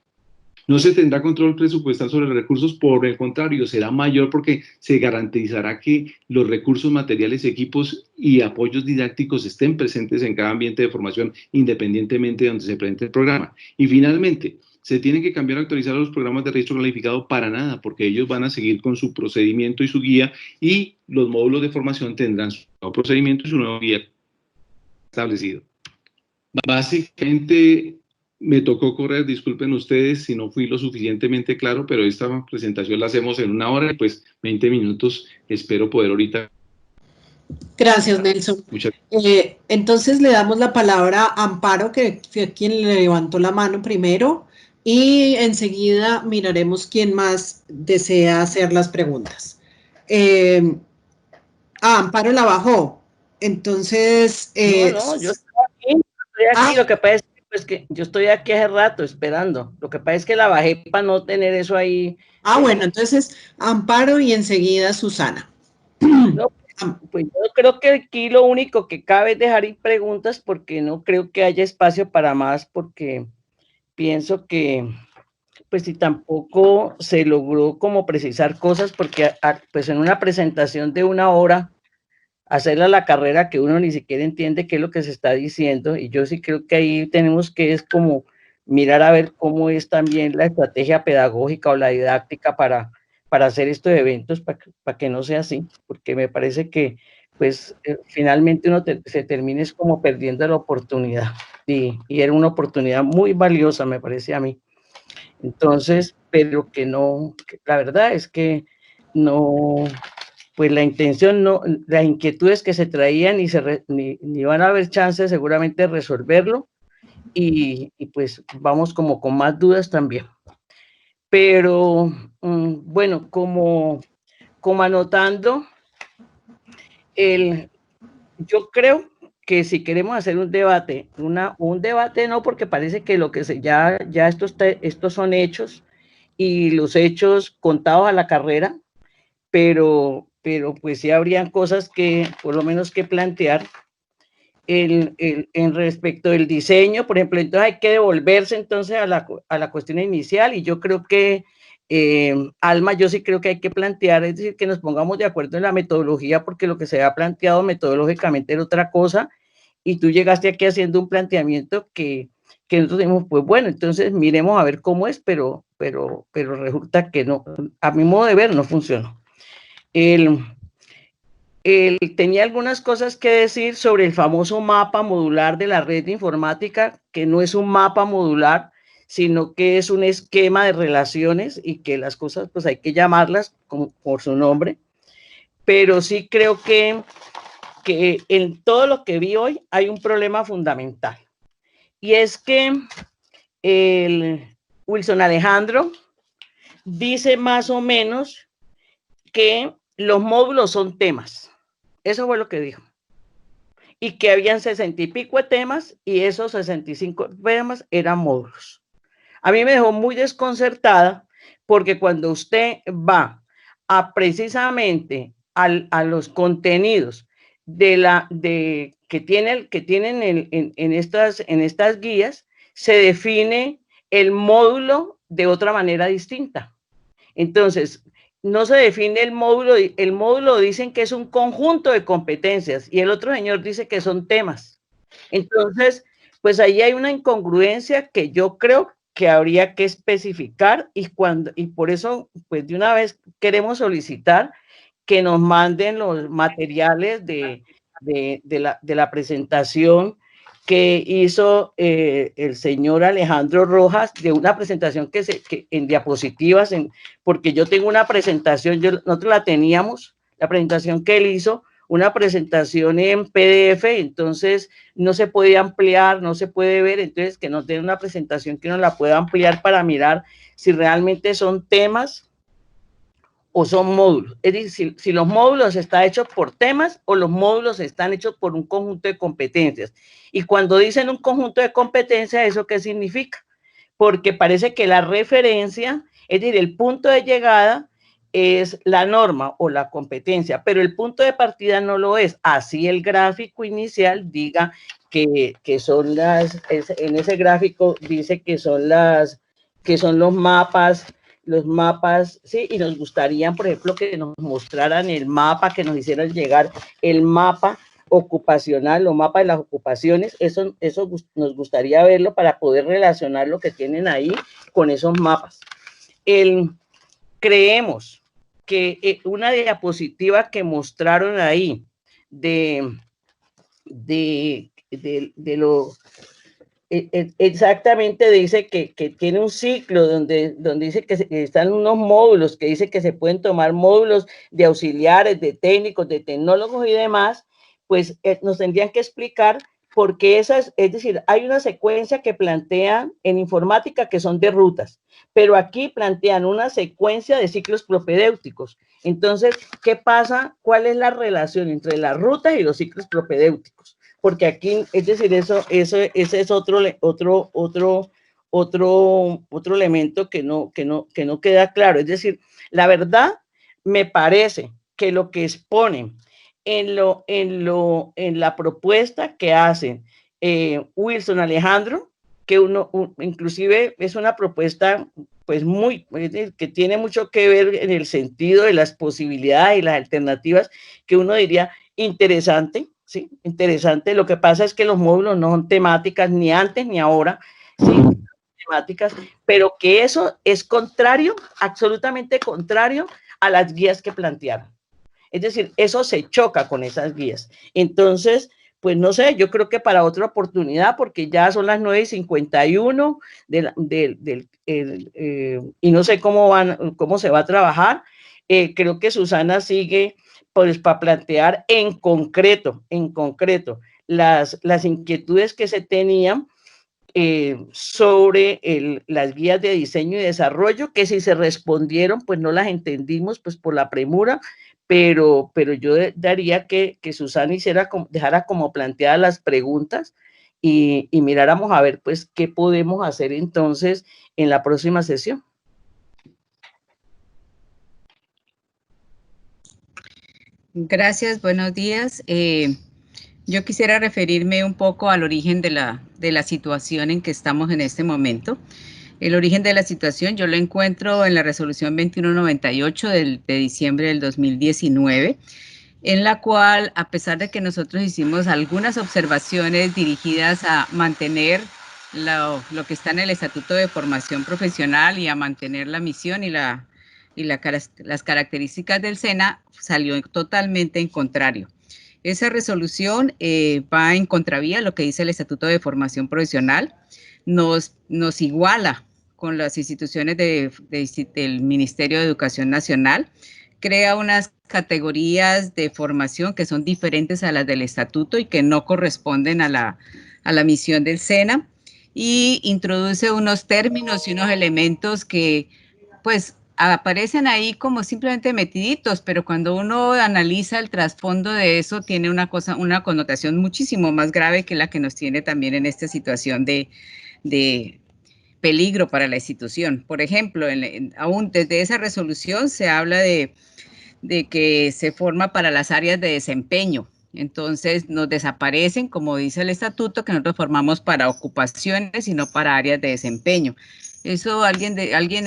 No se tendrá control presupuestal sobre los recursos, por el contrario, será mayor porque se garantizará que los recursos materiales, equipos y apoyos didácticos estén presentes en cada ambiente de formación, independientemente de donde se presente el programa. Y finalmente, se tienen que cambiar o actualizar los programas de registro calificado para nada, porque ellos van a seguir con su procedimiento y su guía, y los módulos de formación tendrán su nuevo procedimiento y su nuevo guía establecido. Básicamente me tocó correr, disculpen ustedes si no fui lo suficientemente claro, pero esta presentación la hacemos en 1 hora y pues 20 minutos, espero poder ahorita. Gracias, Nelson. Entonces le damos la palabra a Amparo, que fue quien le levantó la mano primero, y enseguida miraremos quién más desea hacer las preguntas. Amparo la bajó. Entonces... No, yo estoy aquí, lo que pasa es que, pues, que yo estoy aquí hace rato esperando. Lo que pasa es que la bajé para no tener eso ahí. Bueno, entonces Amparo y enseguida Susana. No, pues yo creo que aquí lo único que cabe es dejar preguntas, porque no creo que haya espacio para más, porque pienso que, pues si tampoco se logró como precisar cosas, porque pues en una presentación de 1 hora, hacerla la carrera que uno ni siquiera entiende qué es lo que se está diciendo, y yo sí creo que ahí tenemos que es como mirar a ver cómo es también la estrategia pedagógica o la didáctica para hacer estos eventos, para que no sea así, porque me parece que pues finalmente uno se termine como perdiendo la oportunidad. Y era una oportunidad muy valiosa, me parece a mí. Entonces, pero que no, la verdad es que no, pues la intención no, las inquietudes que se traían ni van a haber chances seguramente de resolverlo, y pues vamos como con más dudas también. Pero bueno, como anotando, yo creo que si queremos hacer un debate, un debate no, porque parece que lo que ya estos son hechos, y los hechos contados a la carrera, pero pues sí habrían cosas que, por lo menos, que plantear en respecto del diseño. Por ejemplo, entonces hay que devolverse entonces a la cuestión inicial, y yo creo que, Alma, yo sí creo que hay que plantear, es decir, que nos pongamos de acuerdo en la metodología, porque lo que se ha planteado metodológicamente era otra cosa, y tú llegaste aquí haciendo un planteamiento que nosotros dijimos, pues bueno, entonces miremos a ver cómo es, pero resulta que no, a mi modo de ver, no funcionó. Tenía algunas cosas que decir sobre el famoso mapa modular de la red de informática, que no es un mapa modular, sino que es un esquema de relaciones, y que las cosas pues hay que llamarlas por su nombre. Pero sí creo que en todo lo que vi hoy hay un problema fundamental, y es que Wilson Alejandro dice más o menos que los módulos son temas. Eso fue lo que dijo. Y que habían 60 y pico de temas, y esos 65 temas eran módulos. A mí me dejó muy desconcertada, porque cuando usted va a precisamente a los contenidos que tienen en estas guías, se define el módulo de otra manera distinta. Entonces, no se define el módulo dicen que es un conjunto de competencias, y el otro señor dice que son temas. Entonces, pues ahí hay una incongruencia que yo creo que habría que especificar, y por eso, pues de una vez queremos solicitar que nos manden los materiales de la presentación que hizo el señor Alejandro Rojas, de una presentación que en diapositivas, porque yo tengo una presentación, nosotros la teníamos, la presentación que él hizo, una presentación en PDF, entonces no se puede ampliar, no se puede ver, entonces que nos den una presentación que nos la pueda ampliar para mirar si realmente son temas o son módulos. Es decir, si los módulos están hechos por temas, o los módulos están hechos por un conjunto de competencias. Y cuando dicen un conjunto de competencias, ¿eso qué significa? Porque parece que la referencia, es decir, el punto de llegada es la norma o la competencia, pero el punto de partida no lo es. Así el gráfico inicial diga que son en ese gráfico dice que son los mapas, sí, y nos gustaría, por ejemplo, que nos mostraran el mapa, que nos hicieran llegar el mapa ocupacional o mapa de las ocupaciones. Eso nos gustaría verlo para poder relacionar lo que tienen ahí con esos mapas. Creemos que una diapositiva que mostraron ahí de lo exactamente dice que tiene un ciclo donde dice que están unos módulos, que dice que se pueden tomar módulos de auxiliares, de técnicos, de tecnólogos y demás. Pues nos tendrían que explicar por qué es decir, hay una secuencia que plantean en informática que son de rutas, pero aquí plantean una secuencia de ciclos propedéuticos. Entonces, ¿qué pasa? ¿Cuál es la relación entre las rutas y los ciclos propedéuticos? Porque aquí, es decir, ese es otro elemento que no queda claro. Es decir, la verdad, me parece que lo que exponen en la propuesta que hacen Wilson Alejandro, que inclusive es una propuesta pues que tiene mucho que ver en el sentido de las posibilidades y las alternativas, que uno diría interesante. Sí, interesante. Lo que pasa es que los módulos no son temáticas, ni antes ni ahora, sí, temáticas, pero que eso es contrario, absolutamente contrario a las guías que plantearon. Es decir, eso se choca con esas guías. Entonces, pues no sé, yo creo que para otra oportunidad, porque ya son las 9:51 y no sé cómo se va a trabajar. Creo que Susana sigue pues para plantear en concreto las inquietudes que se tenían sobre las guías de diseño y desarrollo, que si se respondieron, pues no las entendimos pues por la premura, pero yo daría que Susana dejara como planteadas las preguntas y miráramos a ver pues qué podemos hacer entonces en la próxima sesión. Gracias, buenos días. Yo quisiera referirme un poco al origen de la situación en que estamos en este momento. El origen de la situación yo lo encuentro en la resolución 2198 de diciembre del 2019, en la cual, a pesar de que nosotros hicimos algunas observaciones dirigidas a mantener lo que está en el Estatuto de Formación Profesional y a mantener la misión y las características del SENA, salió totalmente en contrario. Esa resolución va en contravía a lo que dice el Estatuto de Formación Profesional, nos iguala con las instituciones del Ministerio de Educación Nacional, crea unas categorías de formación que son diferentes a las del estatuto y que no corresponden a la misión del SENA, y introduce unos términos y unos elementos que pues aparecen ahí como simplemente metiditos, pero cuando uno analiza el trasfondo de eso, tiene una connotación muchísimo más grave que la que nos tiene también en esta situación de peligro para la institución. Por ejemplo, aún desde esa resolución se habla de que se forma para las áreas de desempeño. Entonces nos desaparecen, como dice el estatuto, que nosotros formamos para ocupaciones y no para áreas de desempeño. Eso alguien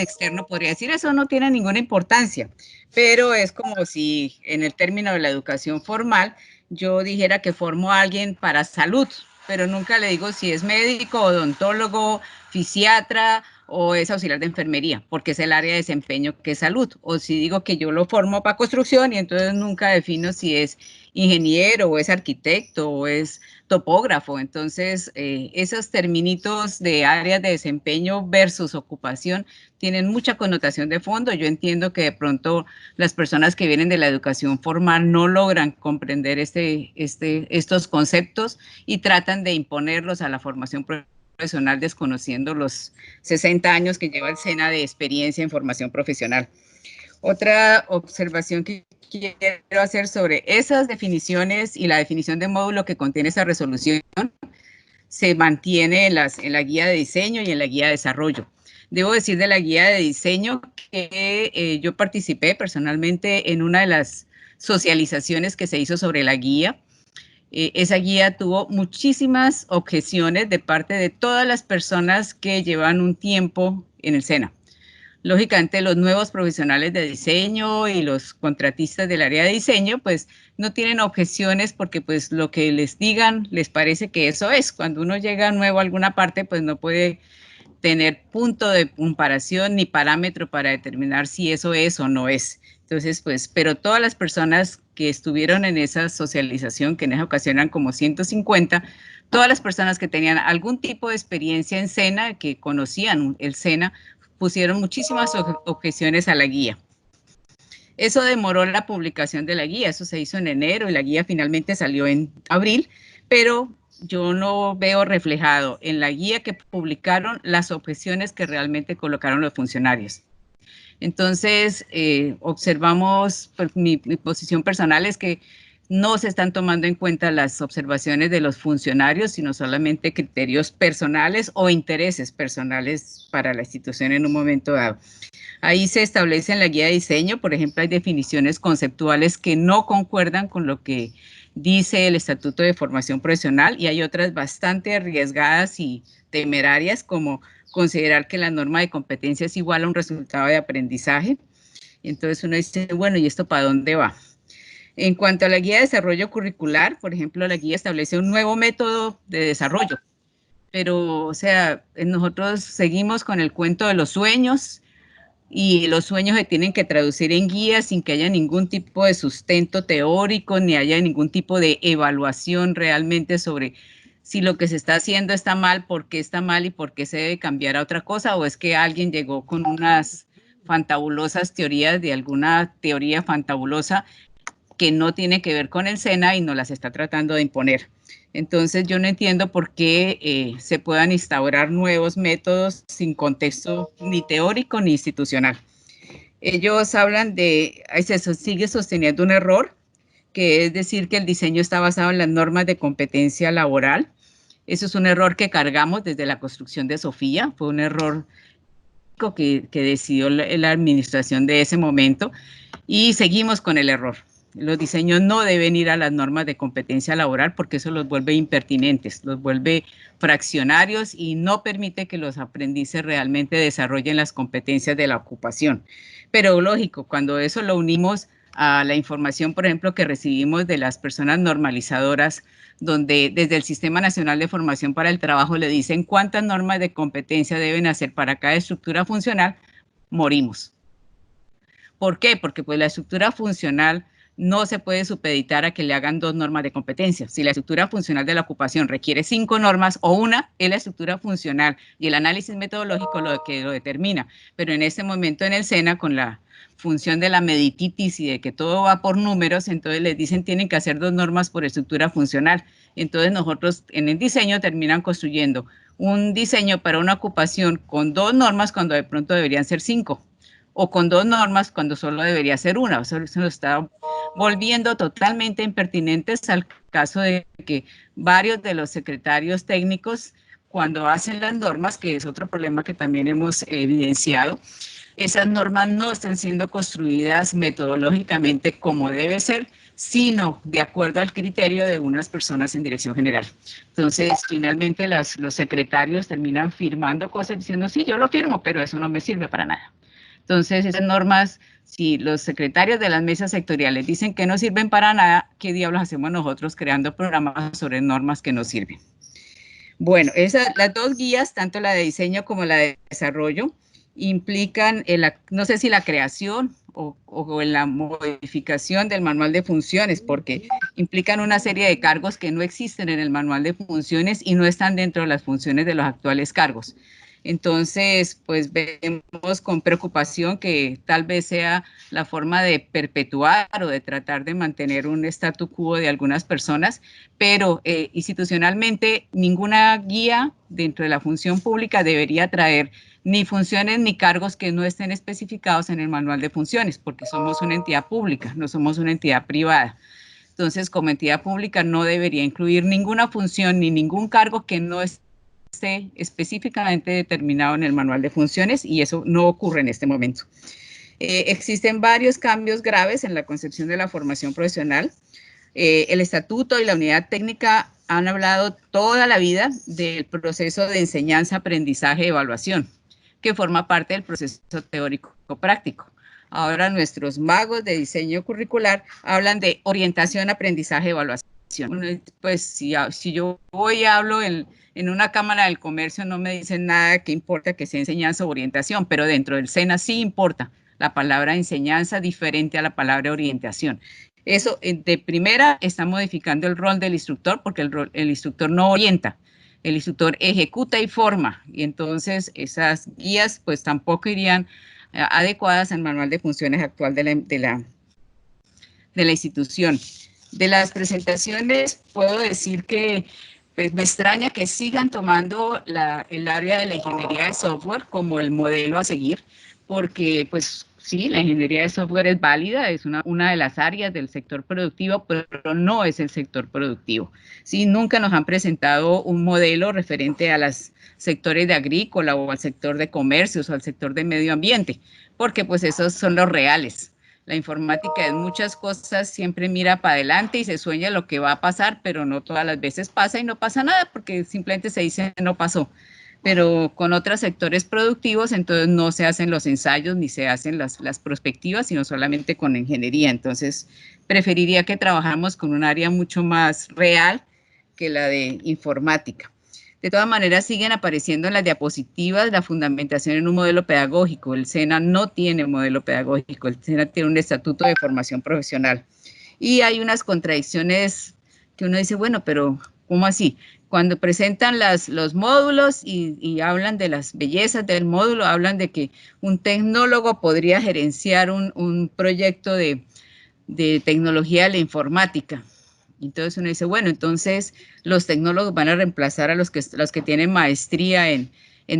externo podría decir, eso no tiene ninguna importancia, pero es como si en el término de la educación formal yo dijera que formo a alguien para salud, pero nunca le digo si es médico, odontólogo, fisiatra o es auxiliar de enfermería, porque es el área de desempeño que es salud. O si digo que yo lo formo para construcción y entonces nunca defino si es ingeniero o es arquitecto o es topógrafo. Entonces, esos terminitos de áreas de desempeño versus ocupación tienen mucha connotación de fondo. Yo entiendo que de pronto las personas que vienen de la educación formal no logran comprender estos conceptos y tratan de imponerlos a la formación profesional desconociendo los 60 años que lleva el SENA de experiencia en formación profesional. Otra observación que quiero hacer sobre esas definiciones y la definición de módulo que contiene esa resolución se mantiene en la guía de diseño y en la guía de desarrollo. Debo decir de la guía de diseño que yo participé personalmente en una de las socializaciones que se hizo sobre la guía. Esa guía tuvo muchísimas objeciones de parte de todas las personas que llevan un tiempo en el SENA. Lógicamente, los nuevos profesionales de diseño y los contratistas del área de diseño, pues no tienen objeciones porque pues lo que les digan les parece que eso es. Cuando uno llega nuevo a alguna parte, pues no puede tener punto de comparación ni parámetro para determinar si eso es o no es. Entonces, pues, pero todas las personas que estuvieron en esa socialización, que en esa ocasión eran como 150, todas las personas que tenían algún tipo de experiencia en SENA, que conocían el SENA, pusieron muchísimas objeciones a la guía. Eso demoró la publicación de la guía, eso se hizo en enero y la guía finalmente salió en abril, pero yo no veo reflejado en la guía que publicaron las objeciones que realmente colocaron los funcionarios. Entonces, observamos, pues, mi posición personal es que no se están tomando en cuenta las observaciones de los funcionarios, sino solamente criterios personales o intereses personales para la institución en un momento dado. Ahí se establece en la guía de diseño, por ejemplo, hay definiciones conceptuales que no concuerdan con lo que dice el Estatuto de Formación Profesional y hay otras bastante arriesgadas y temerarias, como considerar que la norma de competencia es igual a un resultado de aprendizaje. Entonces uno dice, bueno, ¿y esto para dónde va? En cuanto a la guía de desarrollo curricular, por ejemplo, la guía establece un nuevo método de desarrollo, pero, o sea, nosotros seguimos con el cuento de los sueños, y los sueños se tienen que traducir en guías sin que haya ningún tipo de sustento teórico ni haya ningún tipo de evaluación realmente sobre si lo que se está haciendo está mal, por qué está mal y por qué se debe cambiar a otra cosa, o es que alguien llegó con unas fantabulosas teorías de alguna teoría fantabulosa que no tiene que ver con el SENA y nos las está tratando de imponer. Entonces yo no entiendo por qué se puedan instaurar nuevos métodos sin contexto ni teórico ni institucional. Ellos hablan de, se sigue sosteniendo un error, que es decir que el diseño está basado en las normas de competencia laboral. Eso es un error que cargamos desde la construcción de Sofía, fue un error que decidió la administración de ese momento y seguimos con el error. Los diseños no deben ir a las normas de competencia laboral porque eso los vuelve impertinentes, los vuelve fraccionarios y no permite que los aprendices realmente desarrollen las competencias de la ocupación. Pero lógico, cuando eso lo unimos a la información, por ejemplo, que recibimos de las personas normalizadoras, donde desde el Sistema Nacional de Formación para el Trabajo le dicen cuántas normas de competencia deben hacer para cada estructura funcional, morimos. ¿Por qué? Porque pues la estructura funcional no se puede supeditar a que le hagan 2 normas de competencia. Si la estructura funcional de la ocupación requiere 5 normas o una, es la estructura funcional y el análisis metodológico lo que lo determina. Pero en este momento en el SENA, con la función de la medititis y de que todo va por números, entonces les dicen tienen que hacer 2 normas por estructura funcional. Entonces nosotros en el diseño terminan construyendo un diseño para una ocupación con 2 normas cuando de pronto deberían ser 5. O con 2 normas cuando solo debería ser una. O sea, se nos está volviendo totalmente impertinentes al caso de que varios de los secretarios técnicos, cuando hacen las normas, que es otro problema que también hemos evidenciado, esas normas no están siendo construidas metodológicamente como debe ser, sino de acuerdo al criterio de unas personas en dirección general. Entonces, finalmente los secretarios terminan firmando cosas diciendo, sí, yo lo firmo, pero eso no me sirve para nada. Entonces, esas normas, si los secretarios de las mesas sectoriales dicen que no sirven para nada, ¿qué diablos hacemos nosotros creando programas sobre normas que no sirven? Bueno, las 2 guías, tanto la de diseño como la de desarrollo, implican, no sé si la creación o la modificación del manual de funciones, porque implican una serie de cargos que no existen en el manual de funciones y no están dentro de las funciones de los actuales cargos. Entonces, pues vemos con preocupación que tal vez sea la forma de perpetuar o de tratar de mantener un statu quo de algunas personas, pero institucionalmente ninguna guía dentro de la función pública debería traer ni funciones ni cargos que no estén especificados en el manual de funciones, porque somos una entidad pública, no somos una entidad privada. Entonces, como entidad pública no debería incluir ninguna función ni ningún cargo que no esté específicamente determinado en el manual de funciones y eso no ocurre en este momento. Existen varios cambios graves en la concepción de la formación profesional. El estatuto y la unidad técnica han hablado toda la vida del proceso de enseñanza, aprendizaje y evaluación, que forma parte del proceso teórico práctico. Ahora nuestros magos de diseño curricular hablan de orientación, aprendizaje, evaluación. Pues si yo voy y hablo en una cámara del comercio, no me dicen nada que importa que sea enseñanza o orientación, pero dentro del SENA sí importa la palabra enseñanza diferente a la palabra orientación. Eso de primera está modificando el rol del instructor porque el instructor no orienta, el instructor ejecuta y forma y entonces esas guías pues tampoco irían adecuadas al manual de funciones actual de la institución. De las presentaciones puedo decir que pues, me extraña que sigan tomando el área de la ingeniería de software como el modelo a seguir, porque pues sí, la ingeniería de software es válida, es una de las áreas del sector productivo, pero no es el sector productivo. Sí, nunca nos han presentado un modelo referente a los sectores de agrícola o al sector de comercios o al sector de medio ambiente, porque pues esos son los reales. La informática en muchas cosas siempre mira para adelante y se sueña lo que va a pasar, pero no todas las veces pasa y no pasa nada porque simplemente se dice no pasó. Pero con otros sectores productivos, entonces no se hacen los ensayos ni se hacen las prospectivas, sino solamente con ingeniería. Entonces, preferiría que trabajáramos con un área mucho más real que la de informática. De todas maneras, siguen apareciendo en las diapositivas la fundamentación en un modelo pedagógico. El SENA no tiene modelo pedagógico, el SENA tiene un estatuto de formación profesional. Y hay unas contradicciones que uno dice, bueno, pero ¿cómo así? Cuando presentan los módulos y hablan de las bellezas del módulo, hablan de que un tecnólogo podría gerenciar un proyecto de tecnología de la informática. Entonces uno dice, bueno, entonces los tecnólogos van a reemplazar a los que tienen maestría en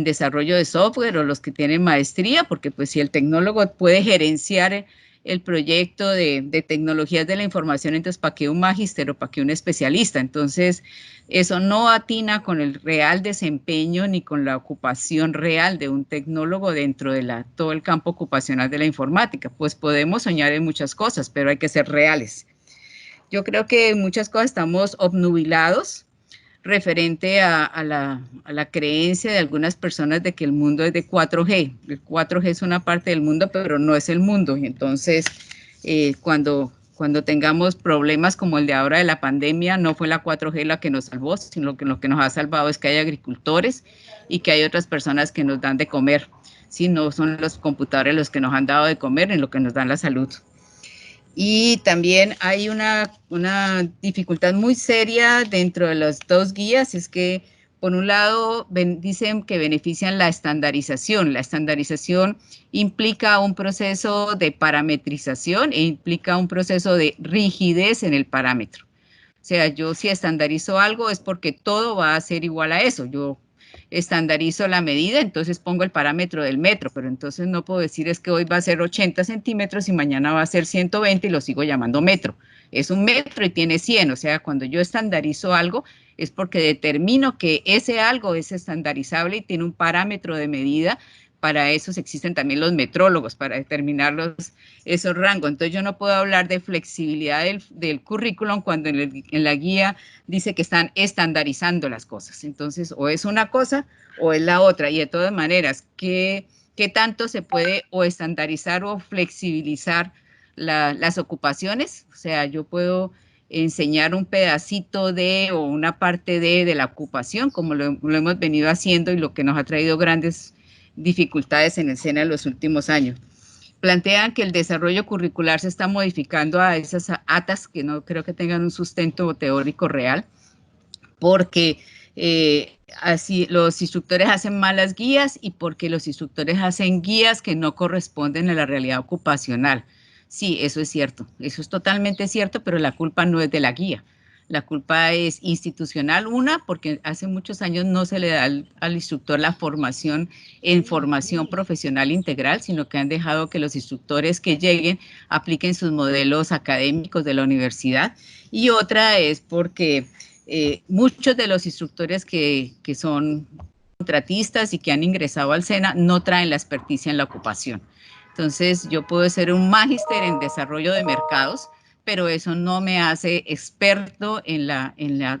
desarrollo de software o los que tienen maestría, porque pues si el tecnólogo puede gerenciar el proyecto de tecnologías de la información, entonces ¿para qué un magíster o para qué un especialista? Entonces eso no atina con el real desempeño ni con la ocupación real de un tecnólogo dentro de todo el campo ocupacional de la informática. Pues podemos soñar en muchas cosas, pero hay que ser reales. Yo creo que en muchas cosas estamos obnubilados referente a la creencia de algunas personas de que el mundo es de 4G. El 4G es una parte del mundo, pero no es el mundo. Y entonces, cuando tengamos problemas como el de ahora de la pandemia, no fue la 4G la que nos salvó, sino que lo que nos ha salvado es que hay agricultores y que hay otras personas que nos dan de comer. Sí, no son los computadores los que nos han dado de comer, en lo que nos dan la salud. Y también hay una dificultad muy seria dentro de las dos guías, es que por un lado dicen que benefician la estandarización. La estandarización implica un proceso de parametrización e implica un proceso de rigidez en el parámetro. O sea, yo si estandarizo algo es porque todo va a ser igual a eso. Yo estandarizo la medida, entonces pongo el parámetro del metro, pero entonces no puedo decir es que hoy va a ser 80 centímetros y mañana va a ser 120 y lo sigo llamando metro. Es un metro y tiene 100, o sea, cuando yo estandarizo algo es porque determino que ese algo es estandarizable y tiene un parámetro de medida. Para eso existen también los metrólogos, para determinar esos rangos. Entonces yo no puedo hablar de flexibilidad del currículum cuando en la guía dice que están estandarizando las cosas. Entonces, o es una cosa o es la otra. Y de todas maneras, ¿qué tanto se puede o estandarizar o flexibilizar las ocupaciones? O sea, yo puedo enseñar un pedacito o una parte de la ocupación, como lo hemos venido haciendo y lo que nos ha traído grandes dificultades en el SENA en los últimos años. Plantean que el desarrollo curricular se está modificando a esas ATAs que no creo que tengan un sustento teórico real, porque así los instructores hacen malas guías y porque los instructores hacen guías que no corresponden a la realidad ocupacional. Sí, eso es cierto, eso es totalmente cierto, pero la culpa no es de la guía. La culpa es institucional, porque hace muchos años no se le da al instructor la formación en formación profesional integral, sino que han dejado que los instructores que lleguen apliquen sus modelos académicos de la universidad. Y otra es porque muchos de los instructores que son contratistas y que han ingresado al SENA no traen la experticia en la ocupación. Entonces, yo puedo ser un magíster en desarrollo de mercados, pero eso no me hace experto en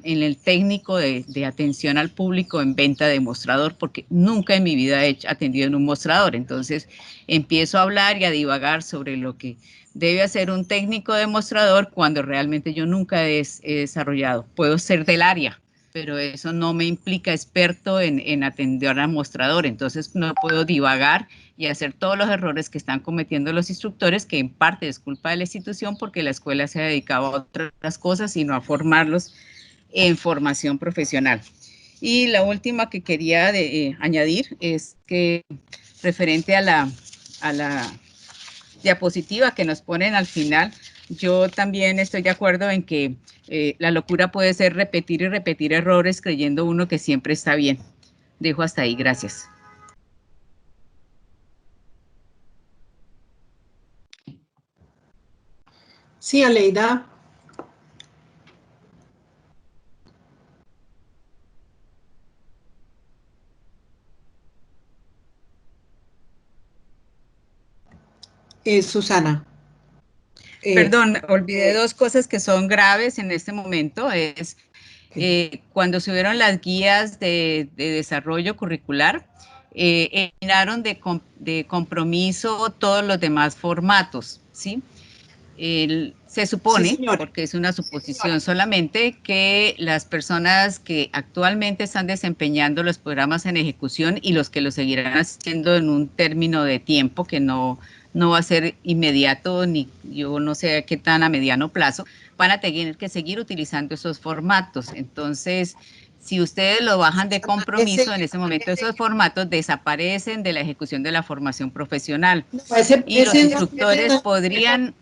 el técnico de atención al público en venta de mostrador, porque nunca en mi vida he atendido en un mostrador. Entonces, empiezo a hablar y a divagar sobre lo que debe hacer un técnico demostrador cuando realmente yo nunca he desarrollado. Puedo ser del área, pero eso no me implica experto en atender a mostrador. Entonces no puedo divagar y hacer todos los errores que están cometiendo los instructores, que en parte es culpa de la institución porque la escuela se ha dedicado a otras cosas, sino a formarlos en formación profesional. Y la última que quería añadir es que referente a la diapositiva que nos ponen al final, yo también estoy de acuerdo en que la locura puede ser repetir y repetir errores creyendo uno que siempre está bien. Dejo hasta ahí, gracias. Sí, Aleida. Susana. Perdón, olvidé dos cosas que son graves en este momento. Es cuando subieron las guías de desarrollo curricular, eliminaron de compromiso todos los demás formatos, ¿sí? Se supone, Sí, señora. porque es una suposición solamente, que las personas que actualmente están desempeñando los programas en ejecución y los que lo seguirán haciendo en un término de tiempo que no va a ser inmediato, ni yo no sé qué tan a mediano plazo, van a tener que seguir utilizando esos formatos. Entonces, si ustedes lo bajan de compromiso, en ese momento esos formatos desaparecen de la ejecución de la formación profesional. Y los instructores podrían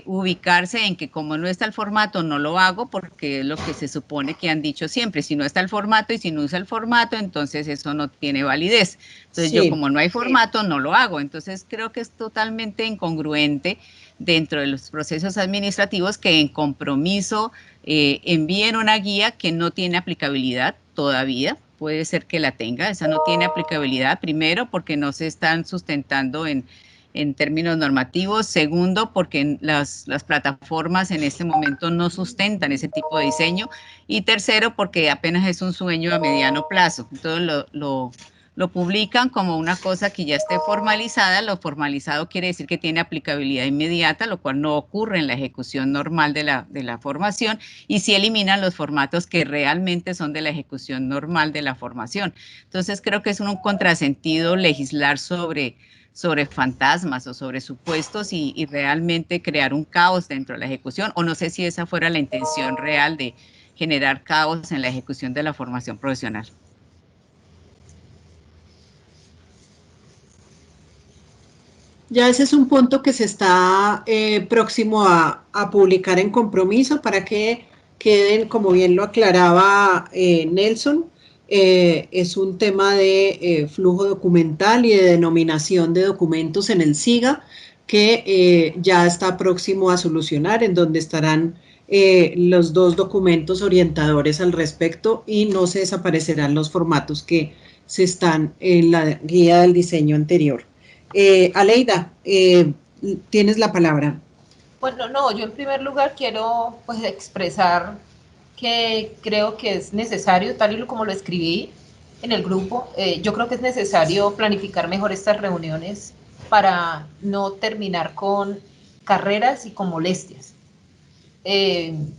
ubicarse en que como no está el formato, no lo hago, porque es lo que se supone que han dicho siempre. Si no está el formato y si no usa el formato, entonces eso no tiene validez. Entonces Sí. yo, como no hay formato, no lo hago. Entonces creo que es totalmente incongruente dentro de los procesos administrativos que en compromiso envíen una guía que no tiene aplicabilidad todavía. Puede ser que la tenga, esa no tiene aplicabilidad, primero porque no se están sustentando en términos normativos. Segundo, porque las plataformas en este momento no sustentan ese tipo de diseño. Y tercero, porque apenas es un sueño a mediano plazo. Entonces lo publican como una cosa que ya esté formalizada. Lo formalizado quiere decir que tiene aplicabilidad inmediata, lo cual no ocurre en la ejecución normal de la formación, y sí eliminan los formatos que realmente son de la ejecución normal de la formación. Entonces creo que es un contrasentido legislar sobre fantasmas o sobre supuestos y realmente crear un caos dentro de la ejecución, o no sé si esa fuera la intención real de generar caos en la ejecución de la formación profesional. Ya ese es un punto que se está próximo a publicar en compromiso para que queden, como bien lo aclaraba Nelson, es un tema de flujo documental y de denominación de documentos en el SIGA que ya está próximo a solucionar, en donde estarán los dos documentos orientadores al respecto y no se desaparecerán los formatos que se están en la guía del diseño anterior. Aleida, tienes la palabra. Bueno, no, yo en primer lugar quiero pues expresar que creo que es necesario, tal y como lo escribí en el grupo, yo creo que es necesario planificar mejor estas reuniones para no terminar con carreras y con molestias.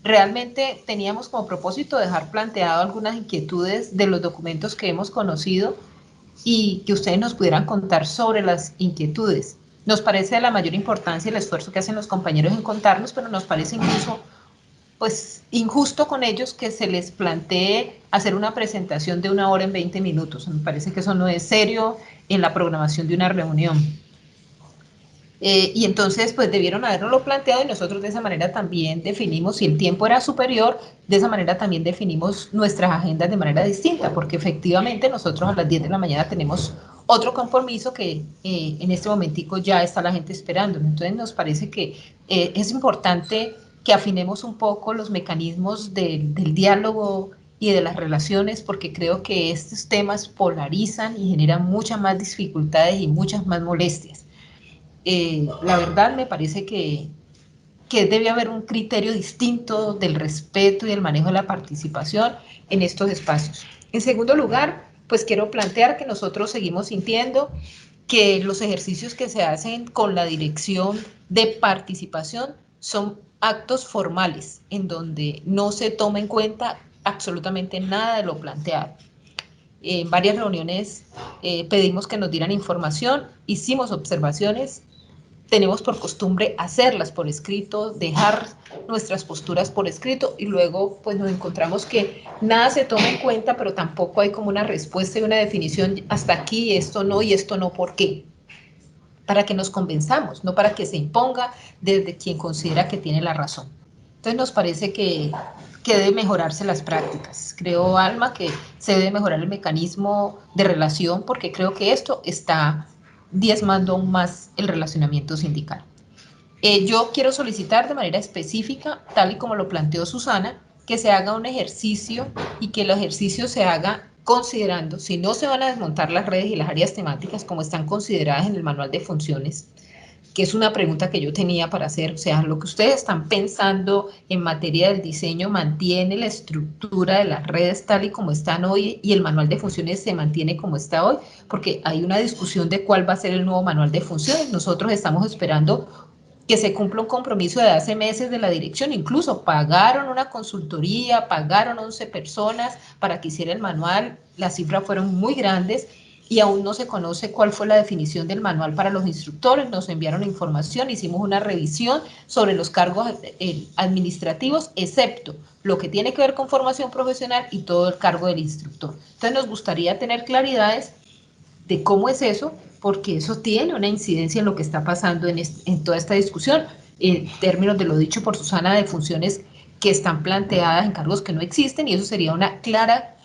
Realmente teníamos como propósito dejar planteado algunas inquietudes de los documentos que hemos conocido y que ustedes nos pudieran contar sobre las inquietudes. Nos parece de la mayor importancia el esfuerzo que hacen los compañeros en contarnos, pero nos parece incluso pues injusto con ellos que se les plantee hacer una presentación de 1 hora en 20 minutos. Me parece que eso no es serio en la programación de una reunión. Y entonces, pues debieron habernoslo planteado y nosotros de esa manera también definimos, si el tiempo era superior, de esa manera también definimos nuestras agendas de manera distinta, porque efectivamente nosotros a las 10 de la mañana tenemos otro compromiso que en este momentico ya está la gente esperando. Entonces nos parece que es importante que afinemos un poco los mecanismos del diálogo y de las relaciones, porque creo que estos temas polarizan y generan muchas más dificultades y muchas más molestias. La verdad me parece que debe haber un criterio distinto del respeto y del manejo de la participación en estos espacios. En segundo lugar, pues quiero plantear que nosotros seguimos sintiendo que los ejercicios que se hacen con la dirección de participación son actos formales, en donde no se toma en cuenta absolutamente nada de lo planteado. En varias reuniones pedimos que nos dieran información, hicimos observaciones, tenemos por costumbre hacerlas por escrito, dejar nuestras posturas por escrito y luego pues nos encontramos que nada se toma en cuenta, pero tampoco hay como una respuesta y una definición hasta aquí, esto no y esto no, ¿por qué? Para que nos convenzamos, no para que se imponga desde quien considera que tiene la razón. Entonces nos parece que debe mejorarse las prácticas. Creo, Alma, que se debe mejorar el mecanismo de relación porque creo que esto está diezmando aún más el relacionamiento sindical. Yo quiero solicitar de manera específica, tal y como lo planteó Susana, que se haga un ejercicio y que el ejercicio se haga considerando si no se van a desmontar las redes y las áreas temáticas como están consideradas en el manual de funciones, que es una pregunta que yo tenía para hacer, o sea, lo que ustedes están pensando en materia del diseño mantiene la estructura de las redes tal y como están hoy y el manual de funciones se mantiene como está hoy, porque hay una discusión de cuál va a ser el nuevo manual de funciones. Nosotros estamos esperando que se cumpla un compromiso de hace meses de la dirección, incluso pagaron una consultoría, pagaron 11 personas para que hiciera el manual, las cifras fueron muy grandes y aún no se conoce cuál fue la definición del manual para los instructores, nos enviaron información, hicimos una revisión sobre los cargos administrativos, excepto lo que tiene que ver con formación profesional y todo el cargo del instructor. Entonces nos gustaría tener claridades de cómo es eso, porque eso tiene una incidencia en lo que está pasando en toda esta discusión, en términos de lo dicho por Susana, de funciones que están planteadas en cargos que no existen, y eso sería una clara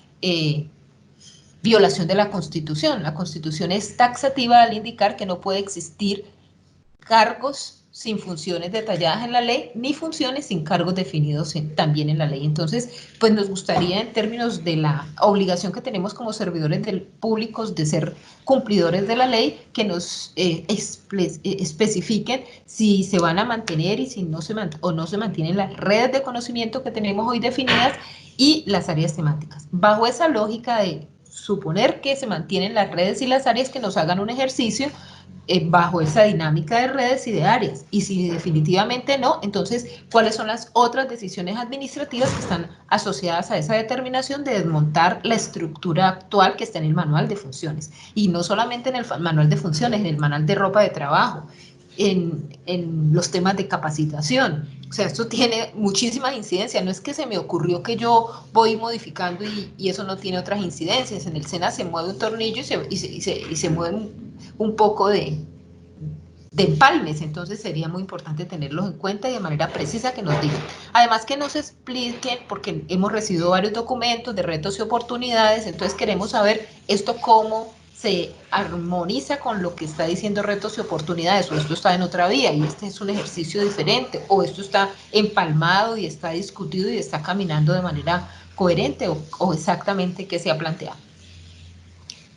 violación de la Constitución. La Constitución es taxativa al indicar que no puede existir cargos sin funciones detalladas en la ley, ni funciones sin cargos definidos también en la ley. Entonces, pues nos gustaría en términos de la obligación que tenemos como servidores públicos de ser cumplidores de la ley, que nos especifiquen si se van a mantener y si no se mantienen las redes de conocimiento que tenemos hoy definidas y las áreas temáticas. Bajo esa lógica de suponer que se mantienen las redes y las áreas, que nos hagan un ejercicio bajo esa dinámica de redes y de áreas, y si definitivamente no, entonces cuáles son las otras decisiones administrativas que están asociadas a esa determinación de desmontar la estructura actual que está en el manual de funciones, y no solamente en el manual de funciones, en el manual de ropa de trabajo, en los temas de capacitación. O sea, esto tiene muchísimas incidencias, no es que se me ocurrió que yo voy modificando y eso no tiene otras incidencias. En el SENA se mueve un tornillo y se mueve un poco de empalmes, entonces sería muy importante tenerlos en cuenta y de manera precisa que nos digan. Además que nos expliquen, porque hemos recibido varios documentos de retos y oportunidades, entonces queremos saber esto cómo se armoniza con lo que está diciendo retos y oportunidades, o esto está en otra vía y este es un ejercicio diferente, o esto está empalmado y está discutido y está caminando de manera coherente, o exactamente qué se ha planteado.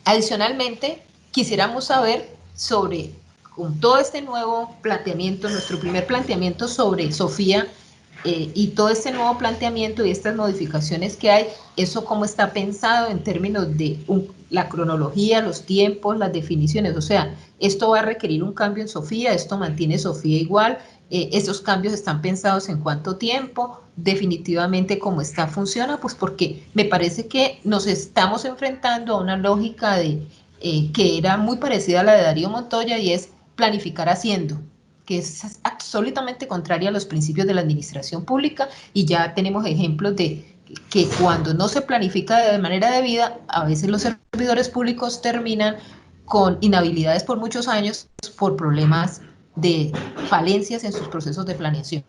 Adicionalmente, quisiéramos saber sobre, con todo este nuevo planteamiento, nuestro primer planteamiento sobre Sofía, y todo este nuevo planteamiento y estas modificaciones que hay, eso cómo está pensado en términos de la cronología, los tiempos, las definiciones. O sea, esto va a requerir un cambio en Sofía, esto mantiene Sofía igual, esos cambios están pensados en cuánto tiempo, definitivamente cómo está, funciona, pues porque me parece que nos estamos enfrentando a una lógica de que era muy parecida a la de Darío Montoya, y es planificar haciendo, que es absolutamente contraria a los principios de la administración pública, y ya tenemos ejemplos de que cuando no se planifica de manera debida, a veces los servidores públicos terminan con inhabilidades por muchos años por problemas de falencias en sus procesos de planeación.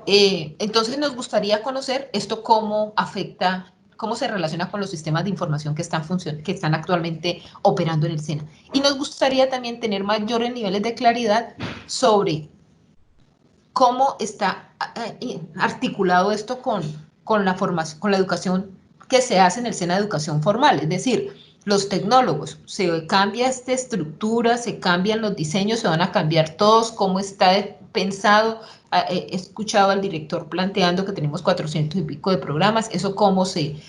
Entonces nos gustaría conocer esto cómo afecta, cómo se relaciona con los sistemas de información que están actualmente operando en el SENA. Y nos gustaría también tener mayores niveles de claridad sobre cómo está articulado esto con la formación, con la educación que se hace en el SENA de educación formal, es decir, los tecnólogos, se cambia esta estructura, se cambian los diseños, se van a cambiar todos, cómo está pensado. He escuchado al director planteando que tenemos 400 y pico de programas, eso cómo se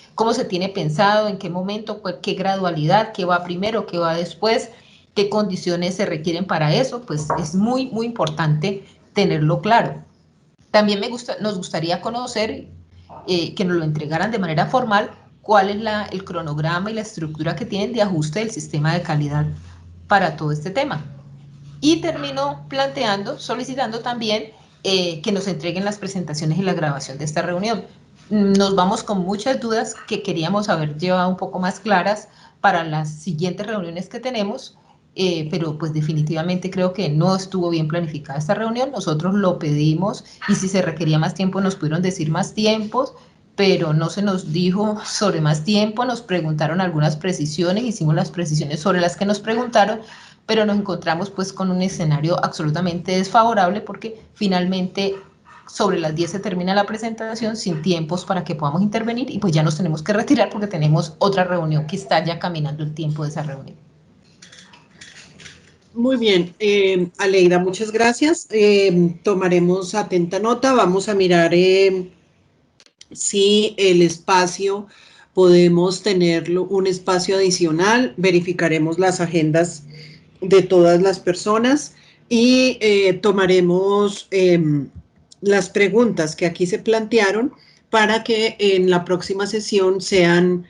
tiene pensado, en qué momento, qué gradualidad, qué va primero, qué va después, qué condiciones se requieren para eso, pues es muy, muy importante tenerlo claro. También nos gustaría conocer, que nos lo entregaran de manera formal, cuál es el cronograma y la estructura que tienen de ajuste del sistema de calidad para todo este tema. Y termino solicitando también que nos entreguen las presentaciones y la grabación de esta reunión. Nos vamos con muchas dudas que queríamos haber llevado un poco más claras para las siguientes reuniones que tenemos, pero pues definitivamente creo que no estuvo bien planificada esta reunión. Nosotros lo pedimos y si se requería más tiempo nos pudieron decir más tiempos, pero no se nos dijo sobre más tiempo, nos preguntaron algunas precisiones, hicimos las precisiones sobre las que nos preguntaron, pero nos encontramos pues con un escenario absolutamente desfavorable porque finalmente sobre las 10 se termina la presentación sin tiempos para que podamos intervenir y pues ya nos tenemos que retirar porque tenemos otra reunión que está ya caminando el tiempo de esa reunión. Muy bien, Aleida, muchas gracias. Tomaremos atenta nota, vamos a mirar si el espacio podemos tenerlo, un espacio adicional, verificaremos las agendas de todas las personas y tomaremos las preguntas que aquí se plantearon para que en la próxima sesión sean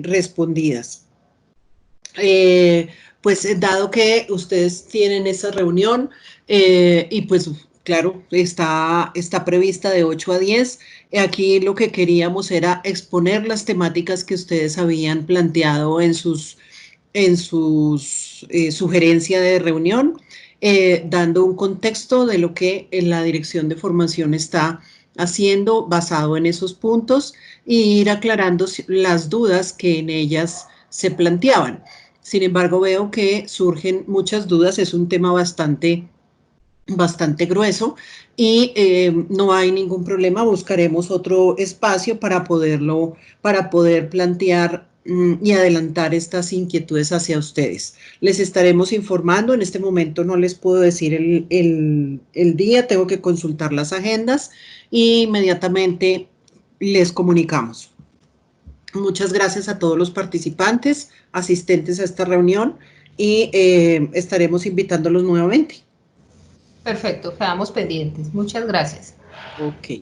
respondidas. Pues dado que ustedes tienen esa reunión y pues claro, está prevista de 8 a 10, aquí lo que queríamos era exponer las temáticas que ustedes habían planteado en sus sugerencias de reunión, dando un contexto de lo que la Dirección de Formación está haciendo basado en esos puntos y ir aclarando las dudas que en ellas se planteaban. Sin embargo, veo que surgen muchas dudas, es un tema bastante grueso y no hay ningún problema, buscaremos otro espacio para poder plantear y adelantar estas inquietudes hacia ustedes. Les estaremos informando, en este momento no les puedo decir el día, tengo que consultar las agendas y inmediatamente les comunicamos. Muchas gracias a todos los participantes, asistentes a esta reunión y estaremos invitándolos nuevamente. Perfecto, quedamos pendientes. Muchas gracias. Ok.